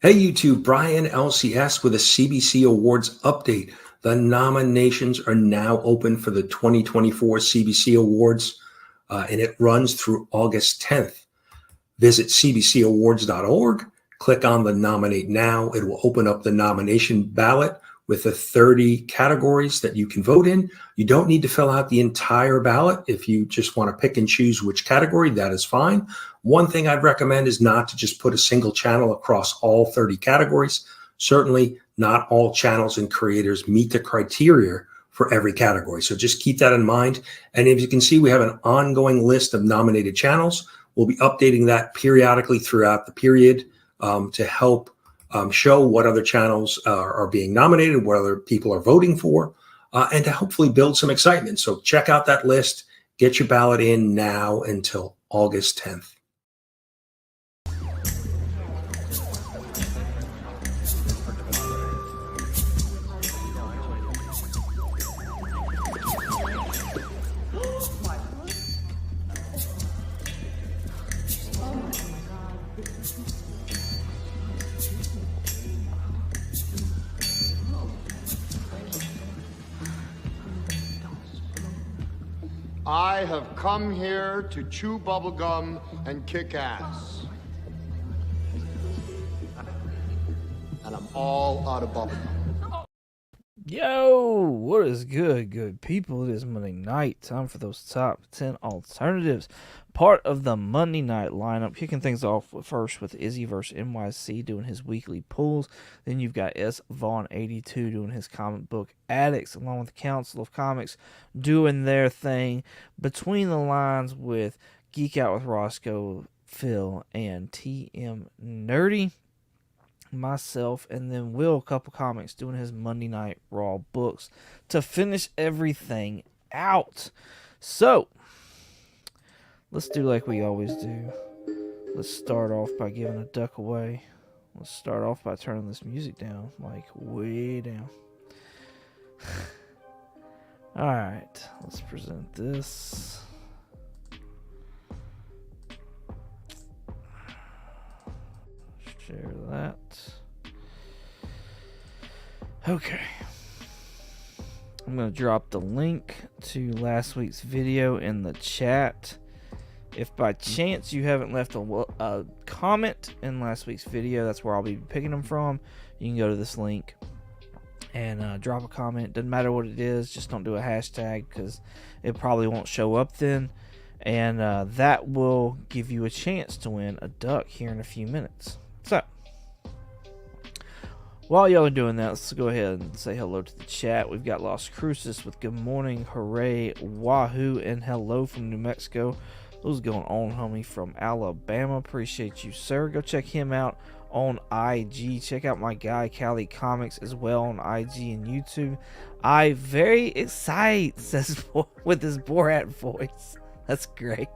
Hey YouTube, Brian LCS with a CBC Awards update. The nominations are now open for the 2024 CBC Awards, and it runs through August 10th. Visit cbcawards.org, click on the Nominate Now. It will open up the nomination ballot with the 30 categories that you can vote in. You don't need to fill out the entire ballot. If you just want to pick and choose which category, that is fine. One thing I'd recommend is not to just put a single channel across all 30 categories. Certainly not all channels and creators meet the criteria for every category. So just keep that in mind. And as you can see, we have an ongoing list of nominated channels. We'll be updating that periodically throughout the period to help show what other channels are being nominated, what other people are voting for, and to hopefully build some excitement. So check out that list. Get your ballot in now until August 10th. I have come here to chew bubblegum and kick ass. And I'm all out of bubblegum. Yo, what is good people? It is Monday night. Time for those top 10 alternatives. Part of the Monday night lineup. Kicking things off first with Izzy vs. NYC doing his weekly pulls. Then you've got S. Vaughn 82 doing his comic book addicts, along with the Council of Comics doing their thing. Between the lines with Geek Out with Roscoe, Phil, and TM Nerdy. Myself, and then Will Couple Comics doing his Monday Night Raw books to finish everything out. So let's do like we always do. Let's start off by giving a duck away. Let's start off by turning this music down, like way down. Alright, let's present this. Share that. Okay. I'm going to drop the link to last week's video in the chat. If by chance you haven't left a comment in last week's video, that's where I'll be picking them from. You can go to this link and drop a comment. Doesn't matter what it is, just don't do a hashtag because it probably won't show up then. And that will give you a chance to win a duck here in a few minutes. So, while y'all are doing that, let's go ahead and say hello to the chat. We've got Las Cruces with good morning, hooray, wahoo, and hello from New Mexico. What's going on, homie, from Alabama? Appreciate you, sir. Go check him out on IG. Check out my guy, Cali Comics, as well on IG and YouTube. I very excited, says with his Borat voice. That's great.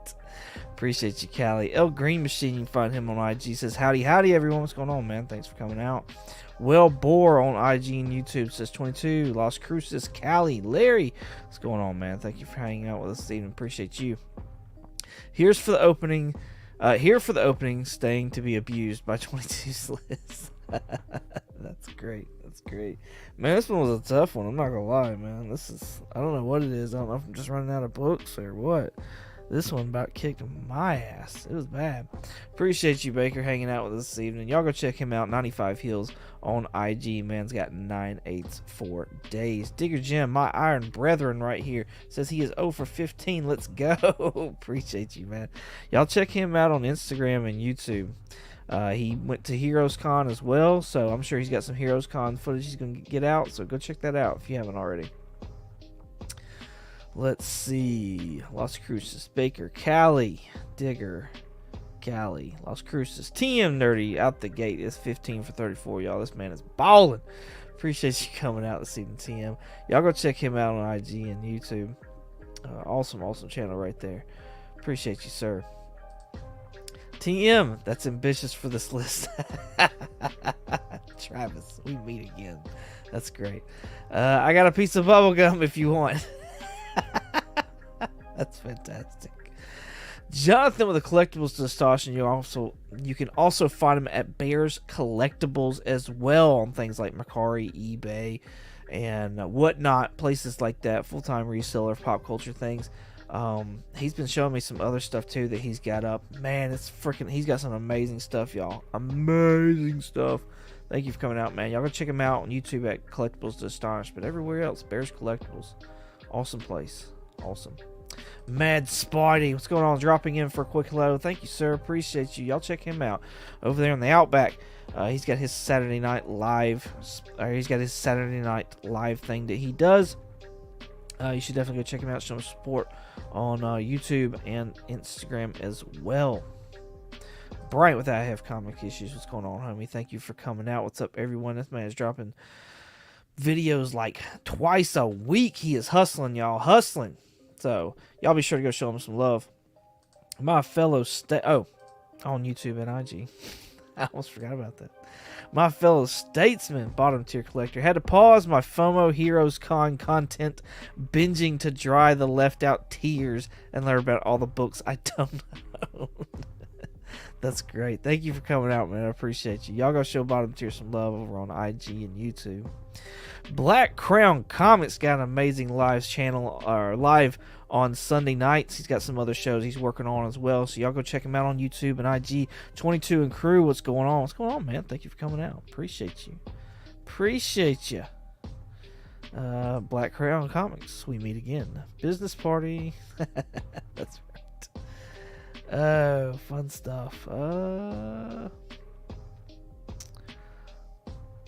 Appreciate you, Callie. El Green Machine, you can find him on IG. Says, howdy, everyone. What's going on, man? Thanks for coming out. Well Boar on IG and YouTube says 22. Las Cruces, Callie. Larry, what's going on, man? Thank you for hanging out with us, Steven. Appreciate you. Here for the opening, staying to be abused by 22's list. That's great. That's great. Man, this one was a tough one. I'm not going to lie, man. I don't know what it is. I don't know if I'm just running out of books or what. This one about kicked my ass. It was bad. Appreciate you, Baker, hanging out with us this evening. Y'all go check him out. 95 Heels on IG. Man's got 9/8 for days. Digger Jim, my iron brethren right here, says he is 0 for 15. Let's go. Appreciate you, man. Y'all check him out on Instagram and YouTube. He went to Heroes Con as well, so I'm sure he's got some Heroes Con footage he's going to get out. So go check that out if you haven't already. Let's see. Las Cruces, Baker, Callie, Digger, Callie, Las Cruces, TM Nerdy out the gate is 15 for 34, y'all. This man is balling. Appreciate you coming out this evening, TM. Y'all go check him out on IG and YouTube. Awesome channel right there. Appreciate you, sir. TM, that's ambitious for this list. Travis, we meet again. That's great. I got a piece of bubble gum if you want. That's fantastic. Jonathan with the collectibles distortion. You can also find him at Bears Collectibles as well on things like Mercari, eBay, and whatnot, places like that. Full-time reseller of pop culture things. He's been showing me some other stuff too that he's got up. Man, it's freaking. He's got some amazing stuff, y'all. Amazing stuff. Thank you for coming out, man. Y'all go check him out on YouTube at Collectibles to Astonish, but everywhere else, Bears Collectibles. Awesome place. Awesome. Mad Spidey, what's going on? Dropping in for a quick hello. Thank you, sir. Appreciate you. Y'all check him out over there in the Outback. He's got his Saturday Night Live. He's got his Saturday Night Live thing that he does. You should definitely go check him out. Show him support on YouTube and Instagram as well. Bright with I Have Comic Issues. What's going on, homie? Thank you for coming out. What's up, everyone? This man is dropping videos like twice a week. He is hustling, y'all. Hustling. So, y'all be sure to go show him some love. My fellow on YouTube and IG. I almost forgot about that. My fellow statesman, bottom tier collector, had to pause my FOMO Heroes Con content, binging to dry the left out tears and learn about all the books I don't own. That's great. Thank you for coming out, man. I appreciate you. Y'all go show bottom tier some love over on IG and YouTube. Black Crown Comics got an amazing live channel, live on Sunday nights. He's got some other shows he's working on as well. So y'all go check him out on YouTube and IG. 22 and Crew, what's going on? What's going on, man? Thank you for coming out. Appreciate you. Appreciate you. Black Crown Comics. We meet again. Business party. That's right. Oh, fun stuff.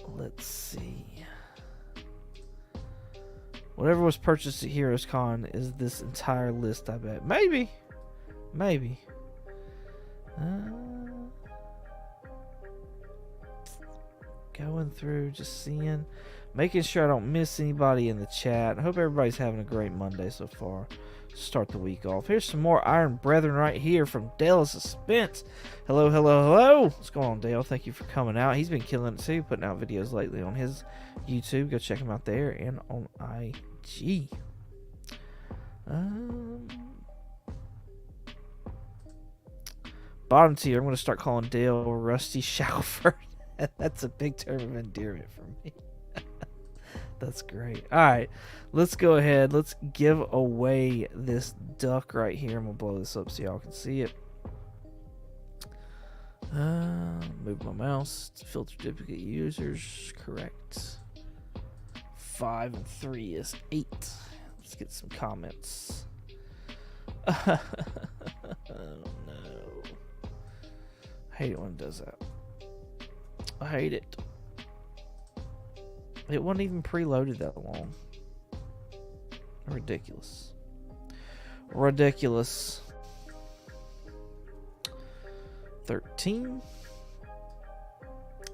Let's see. Whatever was purchased at Heroes Con is this entire list, I bet. Maybe. Going through, just seeing. Making sure I don't miss anybody in the chat. I hope everybody's having a great Monday so far. Start the week off. Here's some more Iron Brethren right here from Dale Suspense. Hello. What's going on, Dale? Thank you for coming out. He's been killing it too, putting out videos lately on his YouTube. Go check him out there and on IG. Bottom tier, I'm going to start calling Dale Rusty Shackelford. That's a big term of endearment for me. That's great. All right, let's go ahead. Let's give away this duck right here. I'm going to blow this up so y'all can see it. Move my mouse. Filter duplicate users. Correct. 5 and 3 is 8. Let's get some comments. Oh, no. I hate it when it does that. I hate it. It wasn't even preloaded that long. Ridiculous. 13.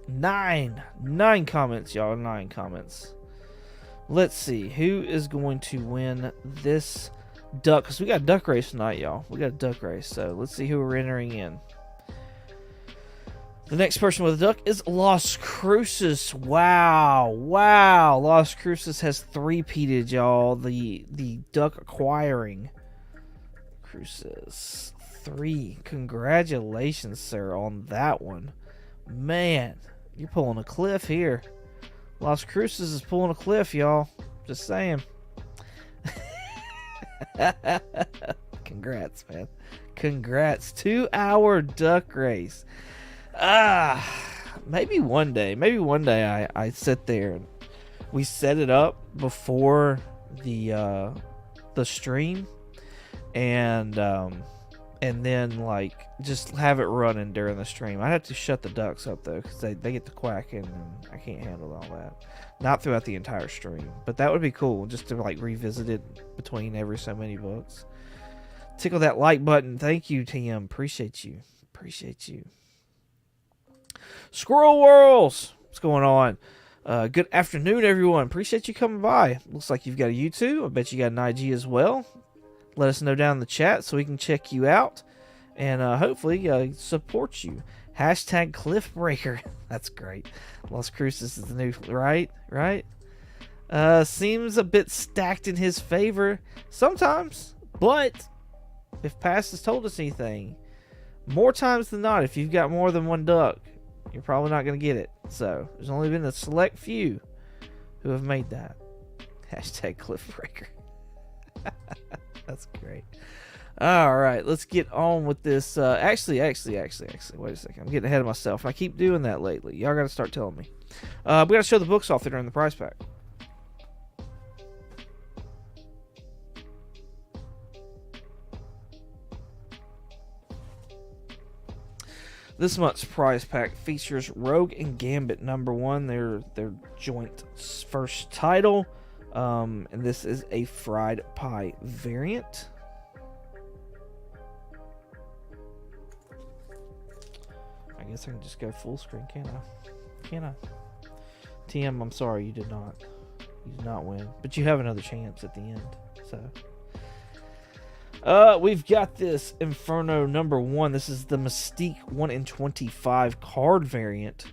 9 comments, y'all. 9 comments. Let's see who is going to win this duck, because we got a duck race tonight, y'all. We got a duck race, so let's see who we're entering in. The next person with a duck is Las Cruces. Wow. Las Cruces has 3-peated, y'all. The duck acquiring. Cruces 3. Congratulations, sir, on that one. Man, you're pulling a cliff here. Las Cruces is pulling a cliff, y'all. Just saying. Congrats, man. Congrats. 2-hour duck race. Maybe one day I sit there and we set it up before the stream and then like just have it running during the stream. I have to shut the ducks up though, because they get to quacking and I can't handle all that. Not throughout the entire stream, but that would be cool just to like revisit it between every so many books. Tickle that like button. Thank you, TM. Appreciate you. Squirrel Whirls, what's going on? Good afternoon, everyone. Appreciate you coming by. Looks like you've got a YouTube. I bet you got an IG as well. Let us know down in the chat so we can check you out and hopefully support you. Hashtag Cliffbreaker. That's great. Las Cruces is the new, right? Seems a bit stacked in his favor sometimes, but if past has told us anything, more times than not, if you've got more than one duck, you're probably not going to get it. So there's only been a select few who have made that. Hashtag Cliffbreaker. That's great. All right, let's get on with this. Actually, wait a second. I'm getting ahead of myself. I keep doing that lately. Y'all got to start telling me. We got to show the books off that are in the prize pack. This month's prize pack features Rogue and Gambit #1, their joint first title, and this is a fried pie variant. I guess I can just go full screen, can't I? Can I? TM, I'm sorry, you did not. You did not win, but you have another chance at the end. So. We've got this Inferno #1. This is the Mystique 1 in 25 card variant.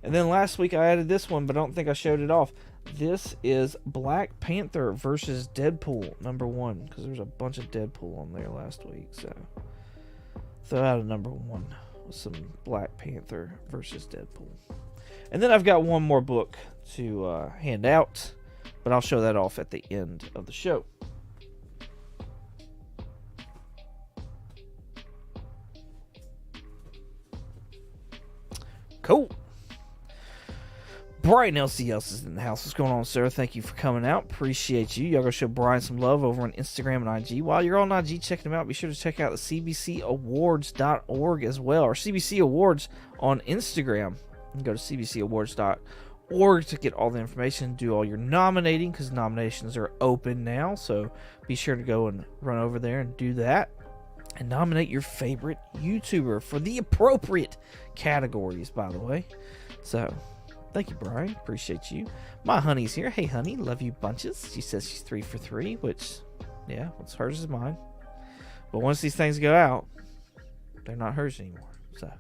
And then last week I added this one, but I don't think I showed it off. This is Black Panther versus Deadpool #1, because there's a bunch of Deadpool on there last week. So throw out a #1 with some Black Panther versus Deadpool. And then I've got one more book to hand out, but I'll show that off at the end of the show. Cool. Brian LCS is in the house. What's going on, sir? Thank you for coming out. Appreciate you. Y'all go show Brian some love over on Instagram and IG. While you're on IG checking them out, be sure to check out the cbcawards.org as well, or CBC Awards on Instagram. You can go to cbcawards.org to get all the information, do all your nominating, because nominations are open now. So be sure to go and run over there and do that. And nominate your favorite YouTuber for the appropriate categories, by the way. So thank you, Brian. Appreciate you. My honey's here. Hey, honey. Love you bunches. She says she's 3 for 3, which, yeah, what's hers is mine. But once these things go out, they're not hers anymore. So,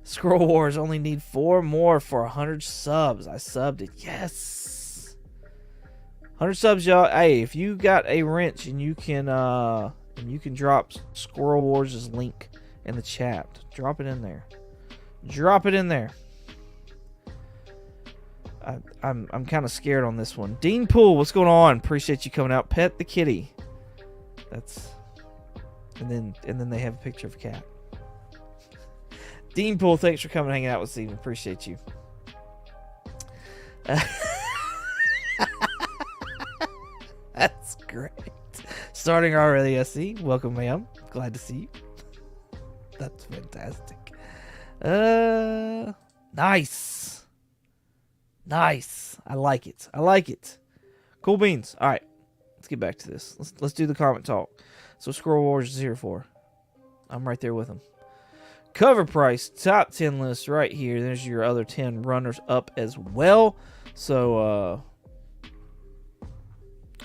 Scroll Wars only need 4 more for 100 subs. I subbed it. Yes. 100 subs, y'all. Hey, if you got a wrench and you can drop Squirrel Wars' link in the chat, drop it in there. Drop it in there. I'm kind of scared on this one. Dean Poole, what's going on? Appreciate you coming out. Pet the kitty. That's, and then they have a picture of a cat. Dean Poole, thanks for coming and hanging out with Steven. Appreciate you. That's great. Starting already, SC. Welcome, ma'am. Glad to see you. That's fantastic. Nice. Nice. I like it. I like it. Cool beans. All right. Let's get back to this. Let's do the comment talk. So Squirrel Wars is here for. I'm right there with them. Cover price, top 10 list right here. There's your other 10 runners up as well. So,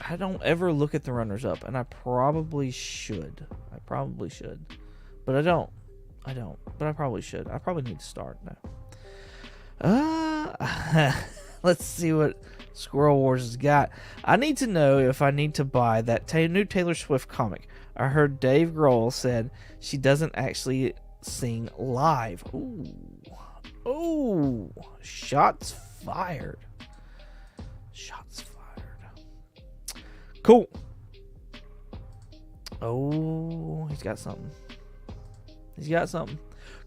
I don't ever look at the runners up, and I probably should. But I don't. But I probably should. I probably need to start now. Let's see what Squirrel Wars has got. I need to know if I need to buy that new Taylor Swift comic. I heard Dave Grohl said she doesn't actually sing live. Ooh. Shots fired. Cool. Oh, he's got something.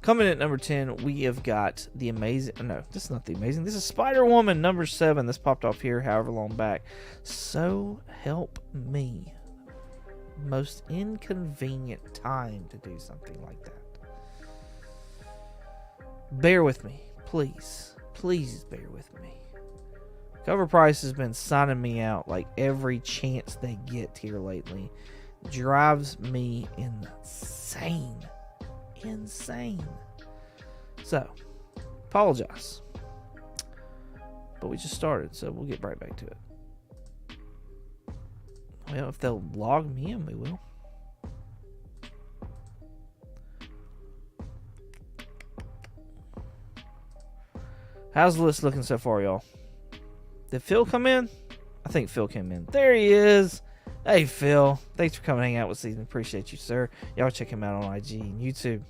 Coming in at number 10, we have got the amazing... No, this is not the amazing. This is Spider-Woman number 7. This popped off here however long back. So help me. Most inconvenient time to do something like that. Bear with me. Please. Please bear with me. Cover Price has been signing me out like every chance they get here lately. Drives me insane. So, apologize. But we just started, so we'll get right back to it. Well, if they'll log me in, we will. How's the list looking so far, y'all? Did Phil come in? I think Phil came in. There he is. Hey, Phil. Thanks for coming hang out with Season. Appreciate you, sir. Y'all check him out on IG and YouTube.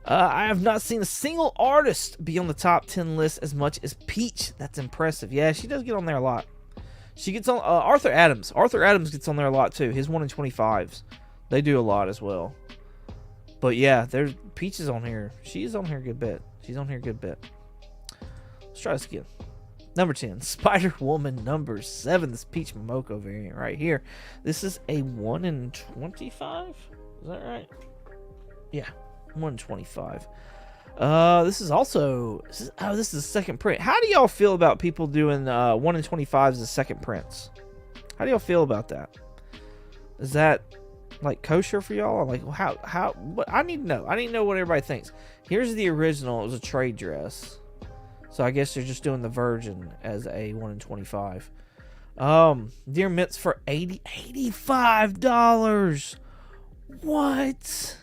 I have not seen a single artist be on the top 10 list as much as Peach. That's impressive. Yeah, she does get on there a lot. She gets on Arthur Adams. Arthur Adams gets on there a lot too. His 1 in 25s. They do a lot as well. But yeah, there's Peach is on here. She's on here a good bit. She's on here a good bit. Let's try this again. Number 10, Spider-Woman. Number 7, this Peach Momoko variant right here. This is a 1 in 25. Is that right? Yeah, 1 in 25. This is also this is the second print. How do y'all feel about people doing 1 in 25s as second prints? How do y'all feel about that? Is that like kosher for y'all? Like how what I need to know. I need to know what everybody thinks. Here's the original. It was a trade dress. So I guess they're just doing the Virgin as a 1 in 25. Dear Mitts for $85. What?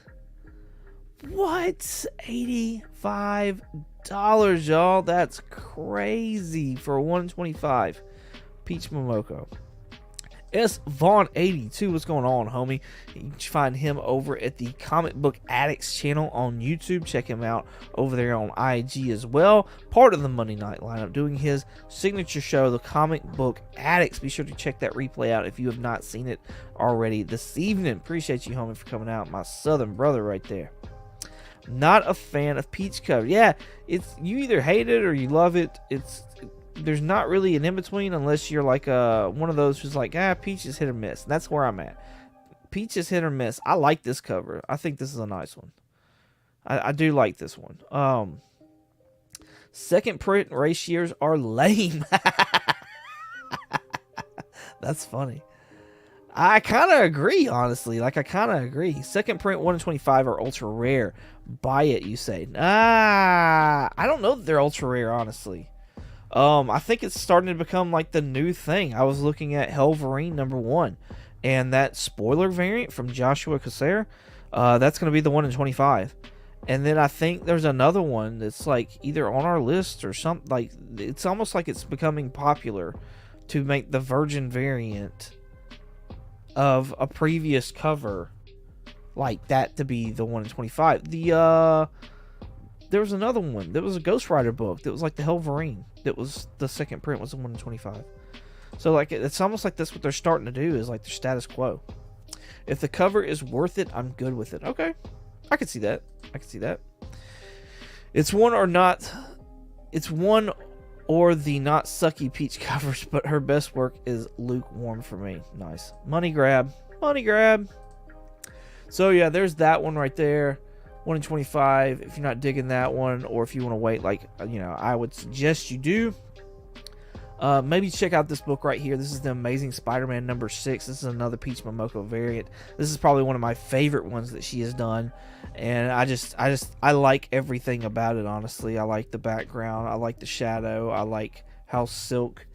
$85, y'all. That's crazy for a 1 in 25. Peach Momoko. S Vaughn 82, what's going on, homie? You can find him over at the Comic Book Addicts channel on YouTube. Check him out over there on IG as well. Part of the Monday night lineup, doing his signature show, the Comic Book Addicts. Be sure to check that replay out if you have not seen it already this evening. Appreciate you, homie, for coming out. My southern brother right there. Not a fan of Peach cover. Yeah, it's you either hate it or you love it. There's not really an in-between unless you're like one of those who's like, Peach is hit or miss. That's where I'm at. Peach is hit or miss. I like this cover. I think this is a nice one. I do like this one. Second print ratios are lame. That's funny. I kind of agree, honestly. I kind of agree. Second print 1 in 25 are ultra rare. Buy it, you say. I don't know that they're ultra rare, honestly. I think it's starting to become like the new thing. I was looking at Helverine number 1, and that spoiler variant from Joshua Caser, that's going to be the 1 in 25. And then I think there's another one that's like either on our list or something. Like it's almost like it's becoming popular to make the Virgin variant of a previous cover like that to be the 1 in 25. There was another one. There was a Ghost Rider book that was like the Helverine. That was the second print was the 1 in 25. So like it's almost like that's what they're starting to do is like their status quo. If the cover is worth it, I'm good with it. Okay, I can see that. It's one or not. It's one or the not sucky Peach covers, but her best work is lukewarm for me. Nice. Money grab. So yeah, there's that one right there. 1 in 25. If you're not digging that one, or if you want to wait, I would suggest you do. Maybe check out this book right here. This is the Amazing Spider-Man number 6. This is another Peach Momoko variant. This is probably one of my favorite ones that she has done, and I like everything about it. Honestly, I like the background. I like the shadow. I like how Silk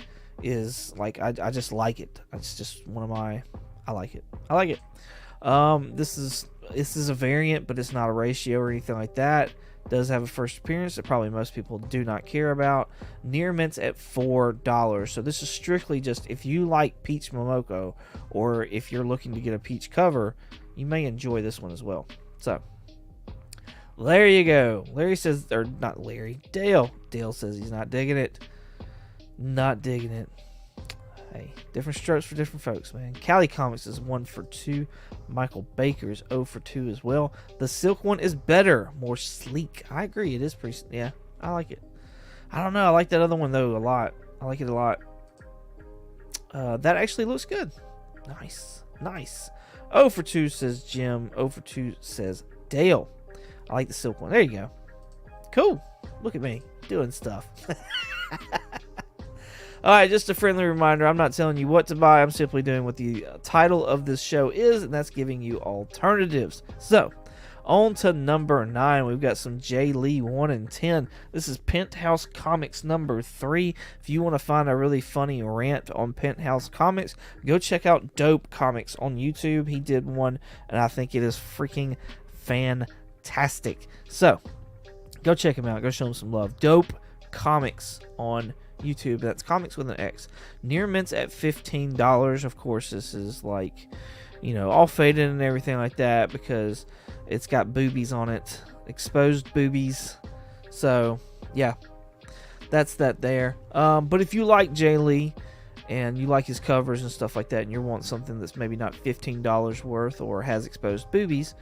is like. I just like it. It's just one of my. I like it. This is a variant, but it's not a ratio or anything like that. It does have a first appearance that probably most people do not care about. Near mints at $4. So this is strictly just if you like Peach Momoko, or if you're looking to get a Peach cover, you may enjoy this one as well. So there you go. Larry says, or not Larry, Dale. Dale says he's not digging it. Hey, different strokes for different folks, man. Cali Comics is 1 for 2. Michael Baker's 0 for 2 as well. The Silk one is better, more sleek. I agree, it is pretty. Yeah, I like it. I don't know. I like that other one though a lot. I like it a lot. That actually looks good. Nice. 0 for 2 says Jim. 0 for 2 says Dale. I like the Silk one. There you go. Cool. Look at me doing stuff. Alright, just a friendly reminder, I'm not telling you what to buy, I'm simply doing what the title of this show is, and that's giving you alternatives. So, on to number 9, we've got some Jay Lee 1 in 10. This is Penthouse Comics number 3. If you want to find a really funny rant on Penthouse Comics, go check out Dope Comics on YouTube. He did one, and I think it is freaking fantastic. So, go check him out, go show him some love. Dope Comics on YouTube. That's Comics with an X. Near Mint's at $15. Of course, this is like, all faded and everything like that because it's got boobies on it, exposed boobies. So yeah, that's that there. But if you like Jay Lee and you like his covers and stuff like that, and you want something that's maybe not $15 worth or has exposed boobies,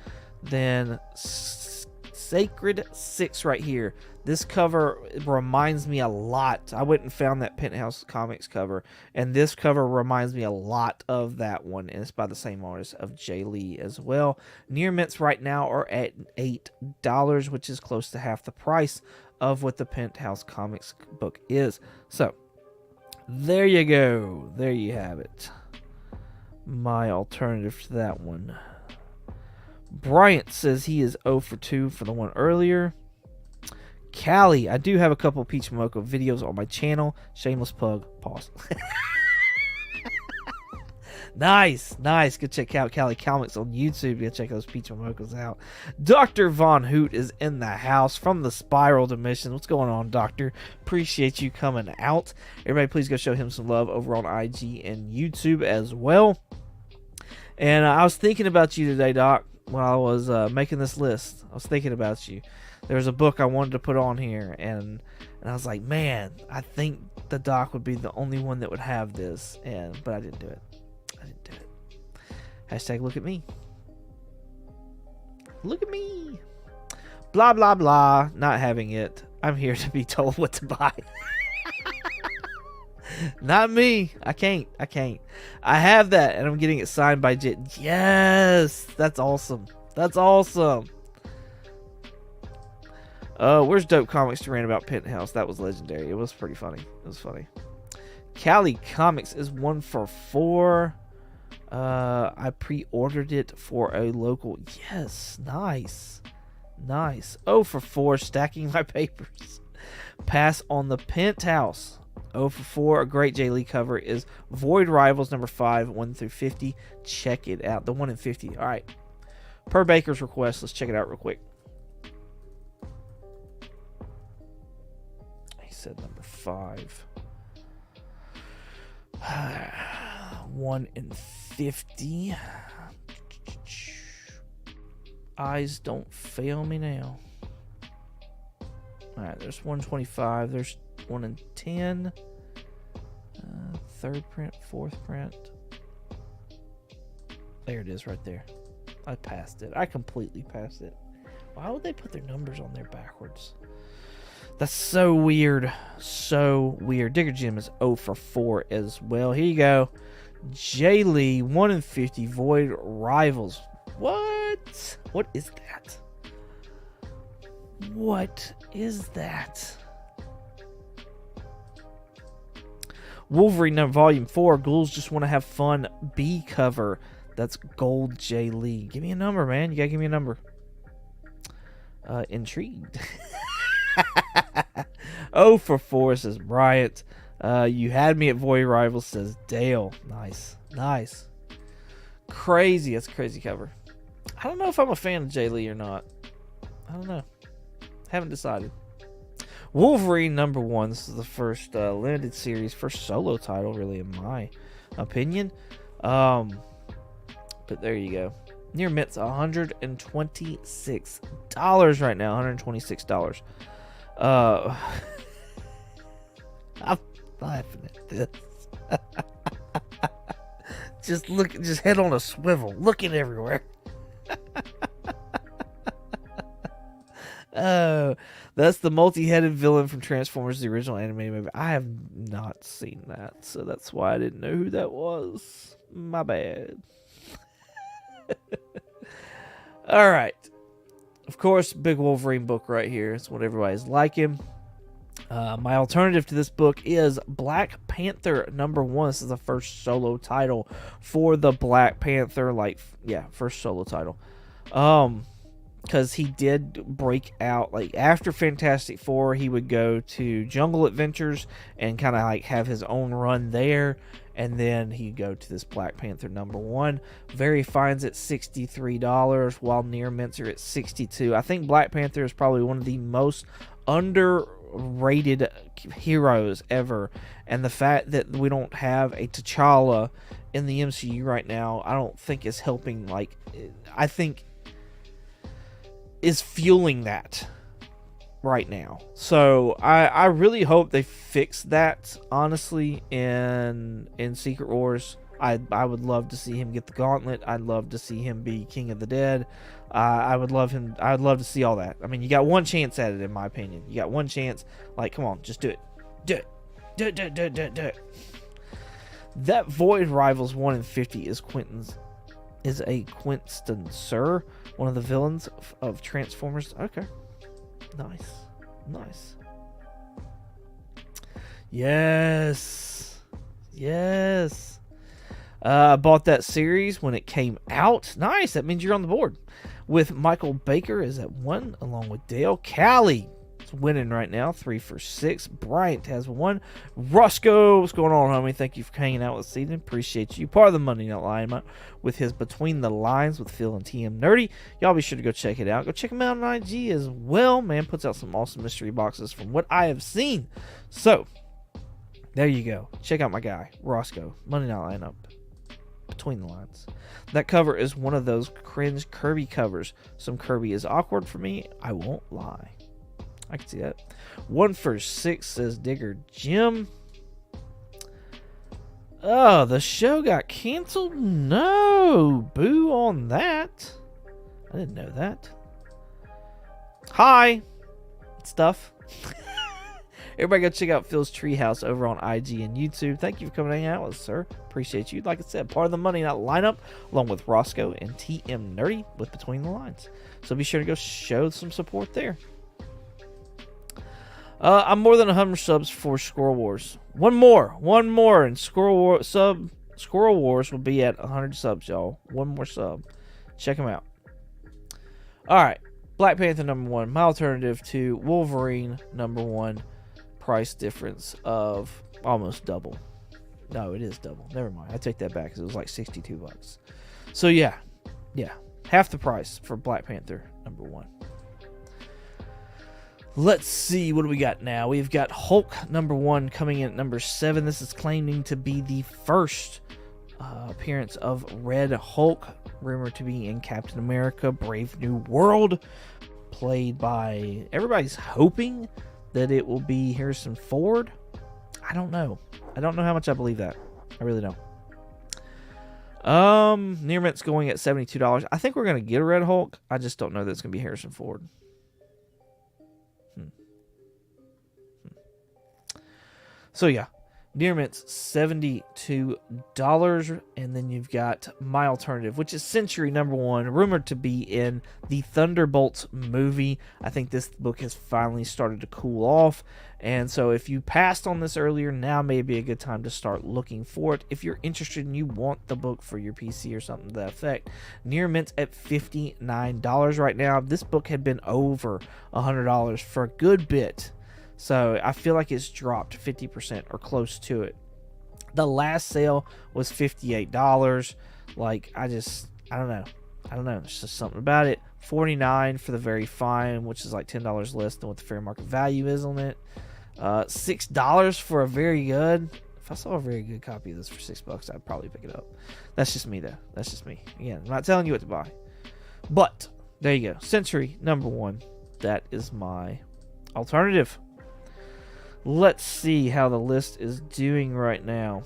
then Sacred 6 right here. This cover reminds me a lot. I went and found that Penthouse Comics cover, and this cover reminds me a lot of that one, and it's by the same artist of Jay Lee as well. Near Mints right now are at $8, which is close to half the price of what the Penthouse Comics book is. So there you go. There you have it. My alternative to that one. Bryant says he is 0 for 2 for the one earlier. Callie, I do have a couple Peach Momoko videos on my channel. Shameless plug. Pause. Nice. Go check out Callie Comics on YouTube. Go check those Peach Momokos out. Dr. Von Hoot is in the house from the Spiral Dimension. What's going on, Doctor? Appreciate you coming out. Everybody, please go show him some love over on IG and YouTube as well. And I was thinking about you today, Doc, while I was making this list. I was thinking about you. There's a book I wanted to put on here, and I was like, man, I think the Doc would be the only one that would have this, but I didn't do it. Hashtag look at me. Look at me. Blah, blah, blah. Not having it. I'm here to be told what to buy. Not me. I can't. I have that, and I'm getting it signed by Jit. Yes. That's awesome. Where's Dope Comics to rant about Penthouse? That was legendary. It was pretty funny. Cali Comics is 1 for 4. I pre-ordered it for a local. Yes, nice. 0 for 4, stacking my papers. Pass on the Penthouse. 0 for 4. A great Jay Lee cover is Void Rivals number 5, 1 through 50. Check it out. The 1 in 50. All right. Per Baker's request, let's check it out real quick. He said number 5. 1 in 50. Eyes don't fail me now. Alright, there's 125. There's 1 in 10. Third print, fourth print. There it is right there. I passed it. I completely passed it. Why would they put their numbers on there backwards? That's so weird. Digger Jim is 0 for 4 as well. Here you go. Jay Lee, 1 in 50. Void Rivals. What? What is that? Wolverine Volume 4. Ghouls Just Want to Have Fun. B cover. That's gold Jay Lee. Give me a number, man. You gotta give me a number. Intrigued. 0 for 4 says Bryant. You had me at Void Rivals says Dale. Nice. Crazy. That's a crazy cover. I don't know if I'm a fan of Jay Lee or not. I don't know. Haven't decided. Wolverine number 1. This is the first limited series, first solo title, really, in my opinion. But there you go. Near Mint's $126 right now. $126. I'm laughing at this. Just head on a swivel, looking everywhere. Oh, that's the multi-headed villain from Transformers, the original animated movie. I have not seen that, so that's why I didn't know who that was. My bad. All right. Of course, big Wolverine book right here. It's what everybody's liking. My alternative to this book is Black Panther number 1. This is the first solo title for the Black Panther, first solo title. Because he did break out, after Fantastic Four, he would go to Jungle Adventures and kind of have his own run there, and then he'd go to this Black Panther number 1. Very Fine's at $63, while Near Mints are at $62. I think Black Panther is probably one of the most underrated rated heroes ever, and the fact that we don't have a T'Challa in the MCU right now, I don't think is helping. Like, I think is fueling that right now. So I really hope they fix that, honestly, in Secret Wars. I would love to see him get the gauntlet. I'd love to see him be King of the Dead. I would love to see all that. I mean, you got one chance at it, in my opinion. You got one chance. Like, come on, just do it. Do it. Do it, do it, do it, do it, do it. That Void Rivals 1 in 50 is a Quinston Sir, one of the villains of Transformers. Okay. Nice. Yes. I bought that series when it came out. Nice. That means you're on the board. With Michael Baker is at 1, along with Dale. Callie is winning right now, 3 for 6. Bryant has 1. Roscoe, what's going on, homie? Thank you for hanging out this evening. Appreciate you. Part of the Monday Night Alignment with his Between the Lines with Phil and TM Nerdy. Y'all be sure to go check it out. Go check him out on IG as well. Man puts out some awesome mystery boxes from what I have seen. So, there you go. Check out my guy, Roscoe. Monday Night Lineup. Between the Lines. That cover is one of those cringe Kirby covers. Some Kirby is awkward for me, I won't lie. I can see that. 1 for 6 says Digger Jim. Oh, the show got canceled? No. Boo on that. I didn't know that. Hi. Stuff. Everybody go check out Phil's Treehouse over on IG and YouTube. Thank you for coming hang out with us, sir. Appreciate you. Like I said, part of the Monday Night Lineup, along with Roscoe and TM Nerdy with Between the Lines. So be sure to go show some support there. I'm more than 100 subs for Squirrel Wars. One more, and Squirrel Wars will be at 100 subs, y'all. One more sub. Check them out. All right, Black Panther number 1. My alternative to Wolverine number 1. Price difference of almost double. No, it is double. Never mind. I take that back because it was like $62. So yeah, half the price for Black Panther number 1. Let's see, what do we got now? We've got Hulk number 1 coming in at number 7. This is claiming to be the first appearance of Red Hulk, rumored to be in Captain America: Brave New World, played by, everybody's hoping that it will be Harrison Ford. I don't know how much I believe that. I really don't. Near Mint's going at $72. I think we're gonna get a Red Hulk. I just don't know that it's gonna be Harrison Ford. So yeah, Near Mint's $72, and then you've got my alternative, which is Century number 1, rumored to be in the Thunderbolts movie. I think this book has finally started to cool off, and so if you passed on this earlier, now may be a good time to start looking for it. If you're interested and you want the book for your PC or something to that effect, Near Mint's at $59 right now. This book had been over $100 for a good bit. So I feel like it's dropped 50% or close to it. The last sale was $58. Like, I don't know. It's just something about it. $49 for the Very Fine, which is like $10 less than what the fair market value is on it. $6 for a Very Good. If I saw a Very Good copy of this for $6, I'd probably pick it up. That's just me, though. That's just me. Again, I'm not telling you what to buy. But there you go. Century number 1. That is my alternative. Let's see how the list is doing right now.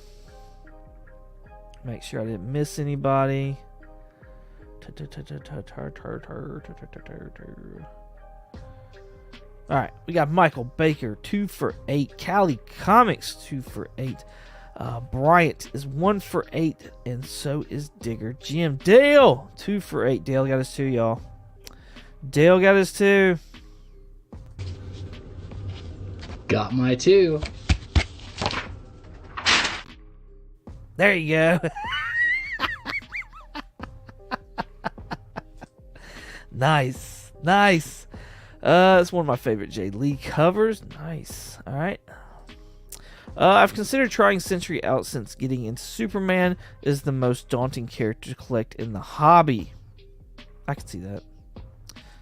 Make sure I didn't miss anybody. Alright, we got Michael Baker, 2 for 8. Cali Comics, 2 for 8. Bryant is 1 for 8, and so is Digger Jim. Dale, 2 for 8. Dale got his 2, y'all. Dale got his 2. Got my 2. There you go. Nice. It's one of my favorite Jay Lee covers. Nice. All right. I've considered trying Century out since getting into Superman is the most daunting character to collect in the hobby. I can see that.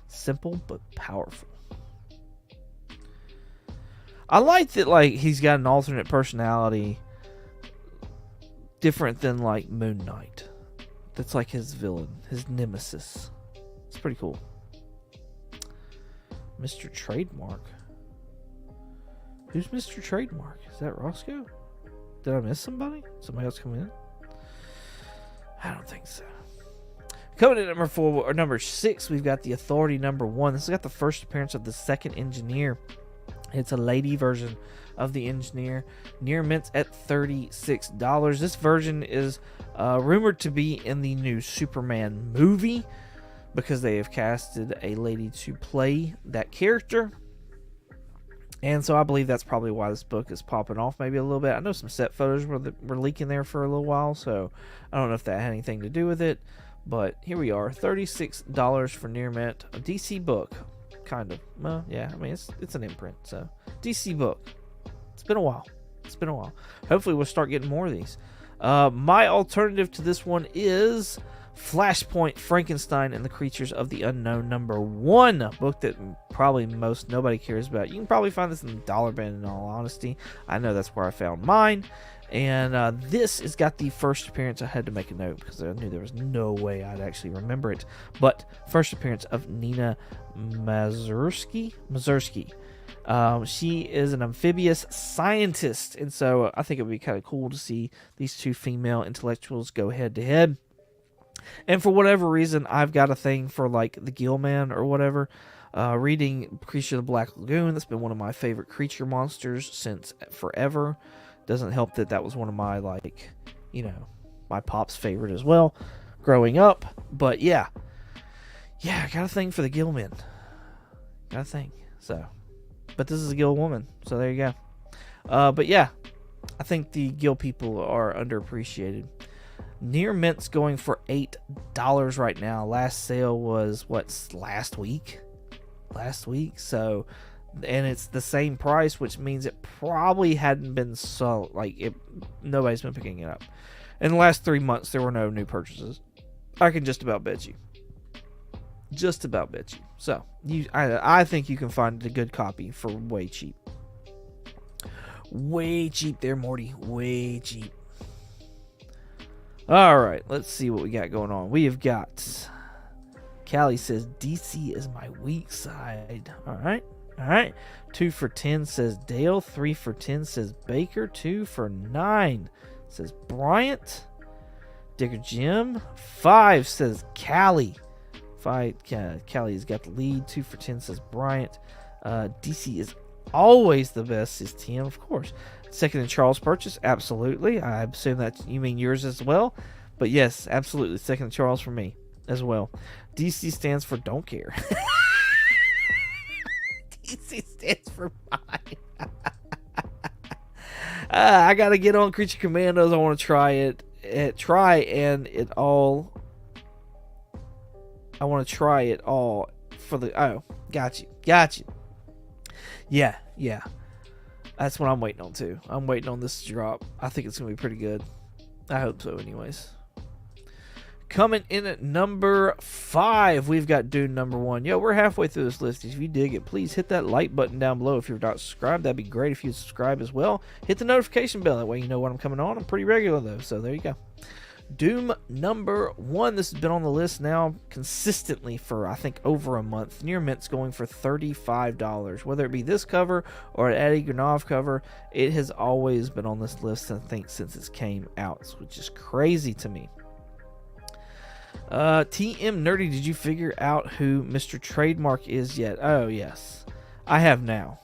Simple but powerful. I like that, like, he's got an alternate personality different than, like, Moon Knight. That's like his villain, his nemesis. It's pretty cool. Mr. Trademark. Who's Mr. Trademark? Is that Roscoe? Did I miss somebody? Somebody else come in? I don't think so. Coming in number 4 or number 6, we've got the Authority number 1. This has got the first appearance of the second Engineer. It's a lady version of the Engineer. Near mints at $36. This version is rumored to be in the new Superman movie because they have casted a lady to play that character. And so I believe that's probably why this book is popping off maybe a little bit. I know some set photos were leaking there for a little while, so I don't know if that had anything to do with it. But here we are, $36 for Near Mint, a DC book, kind of. Well, yeah, I mean, it's an imprint, so DC book. It's been a while. Hopefully we'll start getting more of these. My alternative to this one is Flashpoint Frankenstein and the Creatures of the Unknown number 1, a book that probably nobody cares about. You can probably find this in the dollar bin, in all honesty. I know that's where I found mine. And this has got the first appearance. I had to make a note because I knew there was no way I'd actually remember it. But first appearance of Nina Mazursky. She is an amphibious scientist, and so I think it would be kind of cool to see these two female intellectuals go head to head. And for whatever reason, I've got a thing for like the Gill-Man or whatever. Reading Creature of the Black Lagoon, that's been one of my favorite creature monsters since forever. Doesn't help that that was one of my, like, you know, my pop's favorite as well growing up. But yeah, I got a thing for the Gill-Men. Got a thing. So, but this is a Gill woman, so there you go. But yeah, I think the Gill people are underappreciated. Near Mint's going for $8 right now. Last sale was last week. So, and it's the same price, which means it probably hadn't been sold. Nobody's been picking it up. In the last 3 months, there were no new purchases. I can just about bet you. So, I think you can find a good copy for way cheap. Way cheap there, Morty. Way cheap. All right, let's see what we got going on. We have got Callie says DC is my weak side. All right. 2 for 10 says Dale. 3 for 10 says Baker. 2 for 9 says Bryant. Digger Jim. 5 says Callie. Callie's got the lead. 2 for 10 says Bryant. DC is always the best, says Tim, of course. Second in Charles Purchase, absolutely. I assume that you mean yours as well. But yes, absolutely. Second in Charles for me as well. DC stands for don't care. DC stands for mine. I got to get on Creature Commandos. I want to try it. I want to try it all for the... Oh, got you. Yeah. That's what I'm waiting on, too. I'm waiting on this to drop. I think it's going to be pretty good. I hope so, anyways. Coming in at number 5, we've got Dune number 1. Yo, we're halfway through this list. If you dig it, please hit that like button down below. If you're not subscribed, that'd be great if you subscribe as well. Hit the notification bell. That way you know when I'm coming on. I'm pretty regular, though, so there you go. Doom number 1. This has been on the list now consistently for, I think, over a month. Near Mint's going for $35. Whether it be this cover or an Eddie Granov cover, it has always been on this list, I think, since it came out, which is crazy to me. TM Nerdy, did you figure out who Mr. Trademark is yet? Oh, yes. I have now.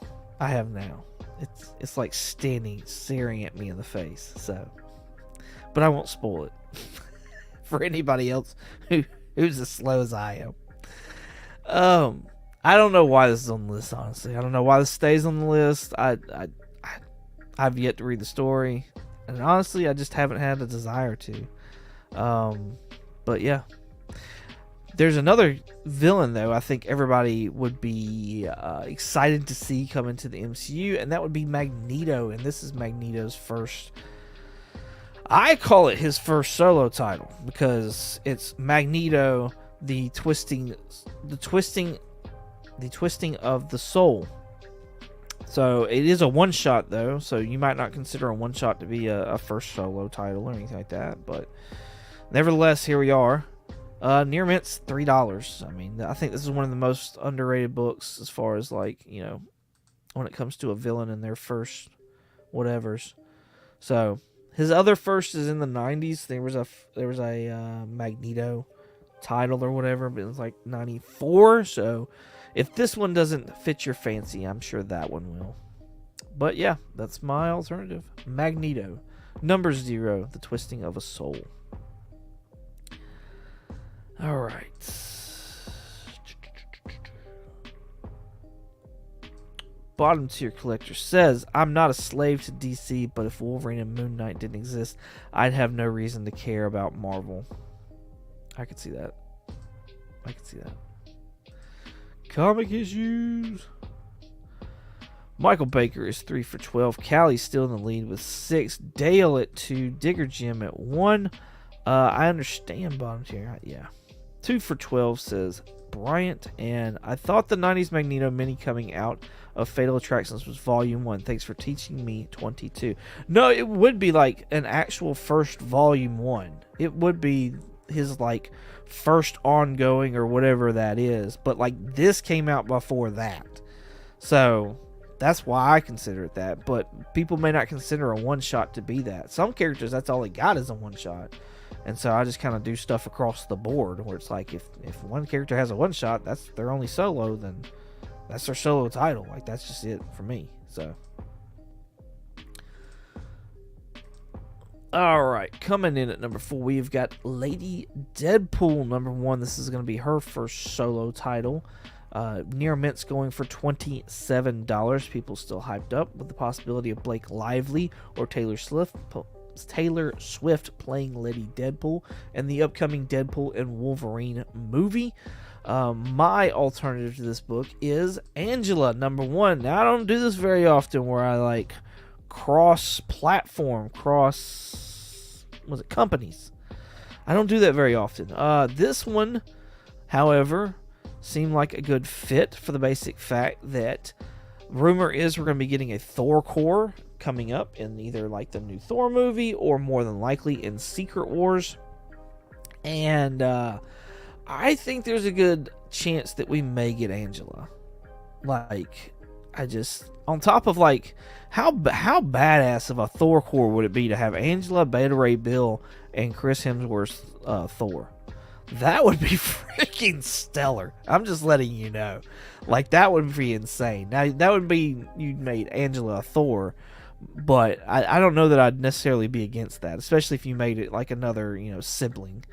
It's like staring at me in the face, so. But I won't spoil it for anybody else who's as slow as I am. I don't know why this is on the list, honestly. I don't know why this stays on the list. I've yet to read the story, and honestly, I just haven't had a desire to. But yeah, there's another villain though I think everybody would be excited to see come into the MCU, and that would be Magneto. And this is Magneto's first, I call it his first solo title, because it's Magneto, the twisting of the soul. So it is a one-shot, though, so you might not consider a one-shot to be a first solo title or anything like that, but nevertheless, here we are. Near Mint's $3. I mean, I think this is one of the most underrated books as far as, like, you know, when it comes to a villain in their first whatevers. So his other first is in the 90s. There was a Magneto title or whatever, but it was like 94. So if this one doesn't fit your fancy, I'm sure that one will. But yeah, that's my alternative. Magneto. Number 0, The Twisting of a Soul. All right. Bottom tier collector says, I'm not a slave to DC, but if Wolverine and Moon Knight didn't exist, I'd have no reason to care about Marvel. I could see that. Comic issues. Michael Baker is 3 for 12. Callie's still in the lead with 6. Dale at 2. Digger Jim at 1. I understand bottom tier. Yeah. 2 for 12 says Bryant. And I thought the 90s Magneto mini coming out of Fatal Attractions was volume 1. Thanks for teaching me 22. No, it would be like an actual first volume 1. It would be his like first ongoing or whatever that is. But like this came out before that. So that's why I consider it that. But people may not consider a one-shot to be that. Some characters, that's all they got is a one-shot. And so I just kind of do stuff across the board where it's like if one character has a one-shot, that's their only solo, then that's their solo title. Like, that's just it for me. So, all right, coming in at number 4, we've got Lady Deadpool, number 1. This is going to be her first solo title. Near Mint's going for $27. People still hyped up with the possibility of Blake Lively or Taylor Swift playing Lady Deadpool in the upcoming Deadpool and Wolverine movie. My alternative to this book is Angela, number 1. Now, I don't do this very often where I like cross-platform, companies. I don't do that very often. This one, however, seemed like a good fit for the basic fact that rumor is we're going to be getting a Thor core coming up in either like the new Thor movie or more than likely in Secret Wars. And I think there's a good chance that we may get Angela. Like, on top of like, how badass of a Thor core would it be to have Angela, Beta Ray Bill, and Chris Hemsworth's Thor? That would be freaking stellar. I'm just letting you know. Like, that would be insane. Now, that would be, you made Angela a Thor, but I don't know that I'd necessarily be against that, especially if you made it like another, sibling,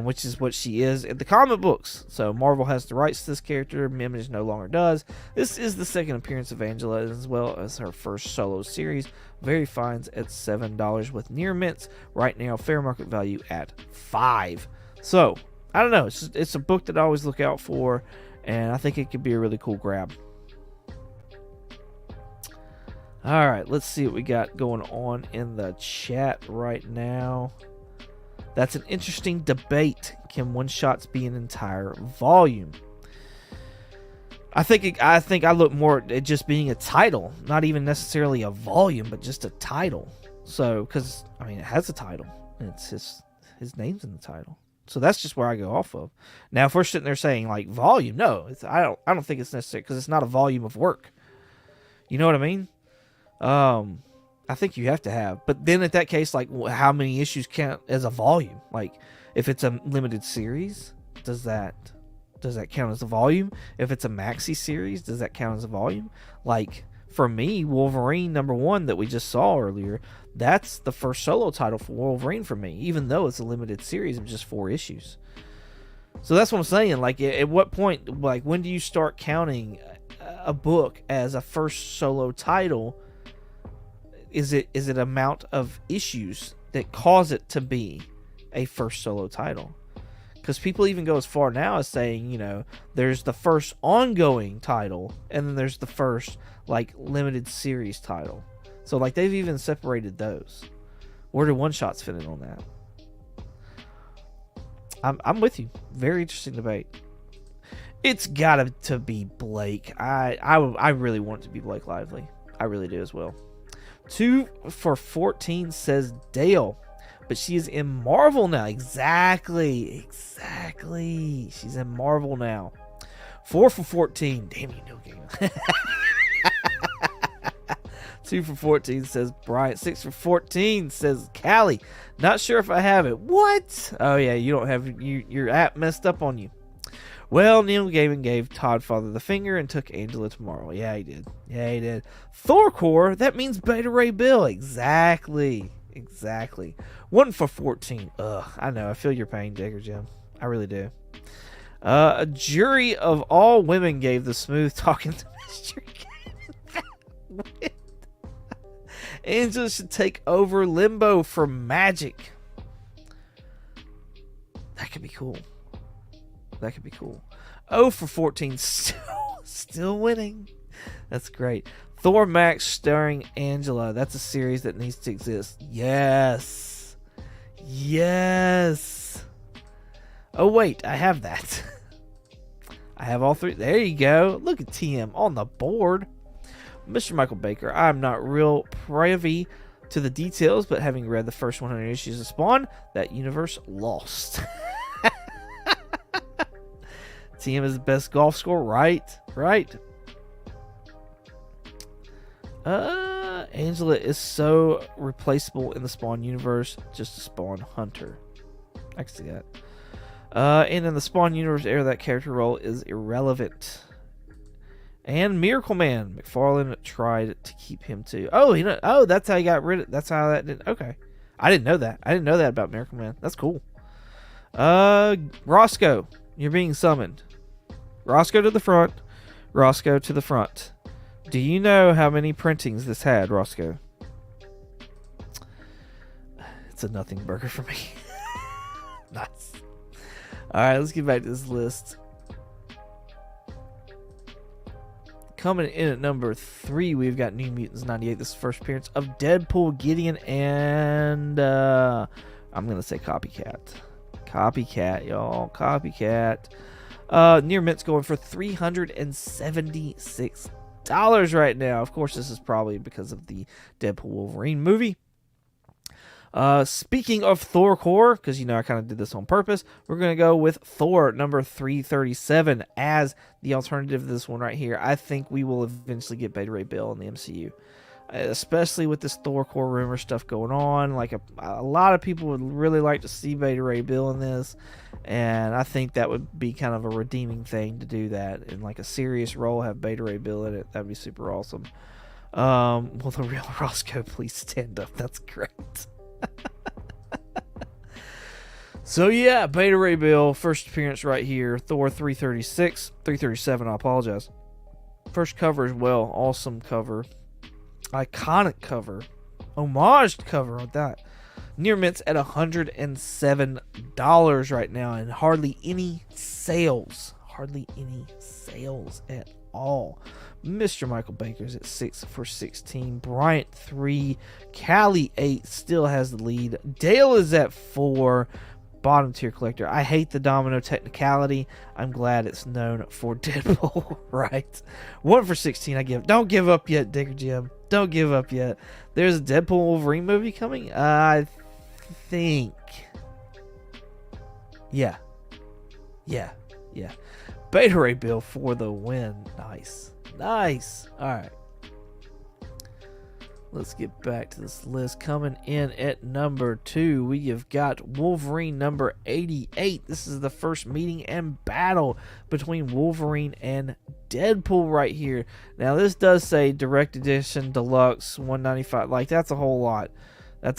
which is what she is in the comic books. So Marvel has the rights to this character. Image no longer does. This is the second appearance of Angela as well as her first solo series. Very finds at $7 with Near Mints right now, fair market value at $5. So, I don't know. It's a book that I always look out for, and I think it could be a really cool grab. All right, let's see what we got going on in the chat right now. That's an interesting debate. Can one-shots be an entire volume? I think I look more at just being a title, not even necessarily a volume, but just a title. So, because it has a title, and it's his name's in the title. So that's just where I go off of. Now, if we're sitting there saying like volume, no, I don't think it's necessary because it's not a volume of work. You know what I mean? I think you have to have. But then at that case, like, how many issues count as a volume? Like, if it's a limited series, does that count as a volume? If it's a maxi series, does that count as a volume? Like, for me, Wolverine number 1 that we just saw earlier, that's the first solo title for Wolverine for me, even though it's a limited series of just 4 issues. So that's what I'm saying. Like, at what point, like, when do you start counting a book as a first solo title? Is it amount of issues that cause it to be a first solo title? Because people even go as far now as saying, there's the first ongoing title, and then there's the first, like, limited series title. So, like, they've even separated those. Where do one-shots fit in on that? I'm with you. Very interesting debate. It's gotta to be Blake. I really want it to be Blake Lively. I really do as well. 2 for 14 says Dale, but she is in Marvel now. Exactly. She's in Marvel now. 4 for 14. Damn, you know game. 2 for 14 says Bryant. 6 for 14 says Callie. Not sure if I have it. What? Oh yeah, you don't have your app messed up on you. Well, Neil Gaiman gave Todd Father the finger and took Angela tomorrow. Yeah, he did. Thorcore, that means Beta Ray Bill. Exactly. 1 for 14. Ugh, I know. I feel your pain, Digger Jim. I really do. A jury of all women gave the smooth talking to Mr. Gaiman. Angela should take over Limbo for Magic. That could be cool. 0 for 14, still winning. That's great. Thor Max starring Angela. That's a series that needs to exist. Yes. Oh wait, I have that. I have all 3. There you go. Look at TM on the board. Mr. Michael Baker, I'm not real privy to the details, but having read the first 100 issues of Spawn, that universe lost. TM is the best golf score, right? Angela is so replaceable in the Spawn universe, just a Spawn hunter. I can see that. And in the Spawn universe era, that character role is irrelevant. And Miracle Man, McFarlane tried to keep him too. Oh, that's how he got rid of. That's how that did. Okay, I didn't know that. I didn't know that about Miracle Man. That's cool. Roscoe, you're being summoned. Roscoe to the front. Do you know how many printings this had, Roscoe? It's a nothing burger for me. Nice. Alright, let's get back to this list. Coming in at number 3, we've got New Mutants 98. This is the first appearance of Deadpool, Gideon, and I'm going to say Copycat. Copycat, y'all. Copycat. Near Mint's going for $376 right now. Of course, this is probably because of the Deadpool Wolverine movie. Speaking of Thorcore, because I kind of did this on purpose, we're going to go with Thor number 337 as the alternative to this one right here. I think we will eventually get Beta Ray Bill in the MCU. Especially with this Thorcore rumor stuff going on. Like a lot of people would really like to see Beta Ray Bill in this, and I think that would be kind of a redeeming thing to do that in like a serious role, have Beta Ray Bill in it. That'd be super awesome. Will the real Roscoe please stand up? That's great. So yeah, Beta Ray Bill, first appearance right here. Thor 337, I apologize. First cover as well, awesome cover. Iconic cover, homaged cover on that. Near Mint's at $107 right now, and hardly any sales at all. Mr. Michael Baker's at 6 for 16. Bryant 3, Callie 8 still has the lead. Dale is at 4. Bottom tier collector. I hate the domino technicality. I'm glad it's known for Deadpool, right? 1 for 16. Don't give up yet, Digger Jim. Don't give up yet. There's a Deadpool Wolverine movie coming. I think. Yeah. Beta Ray Bill for the win. Nice. All right. Let's get back to this list. Coming in at number 2, we have got Wolverine number 88. This is the first meeting and battle between Wolverine and Deadpool right here. Now, this does say Direct Edition Deluxe 195. Like, that's a whole lot. I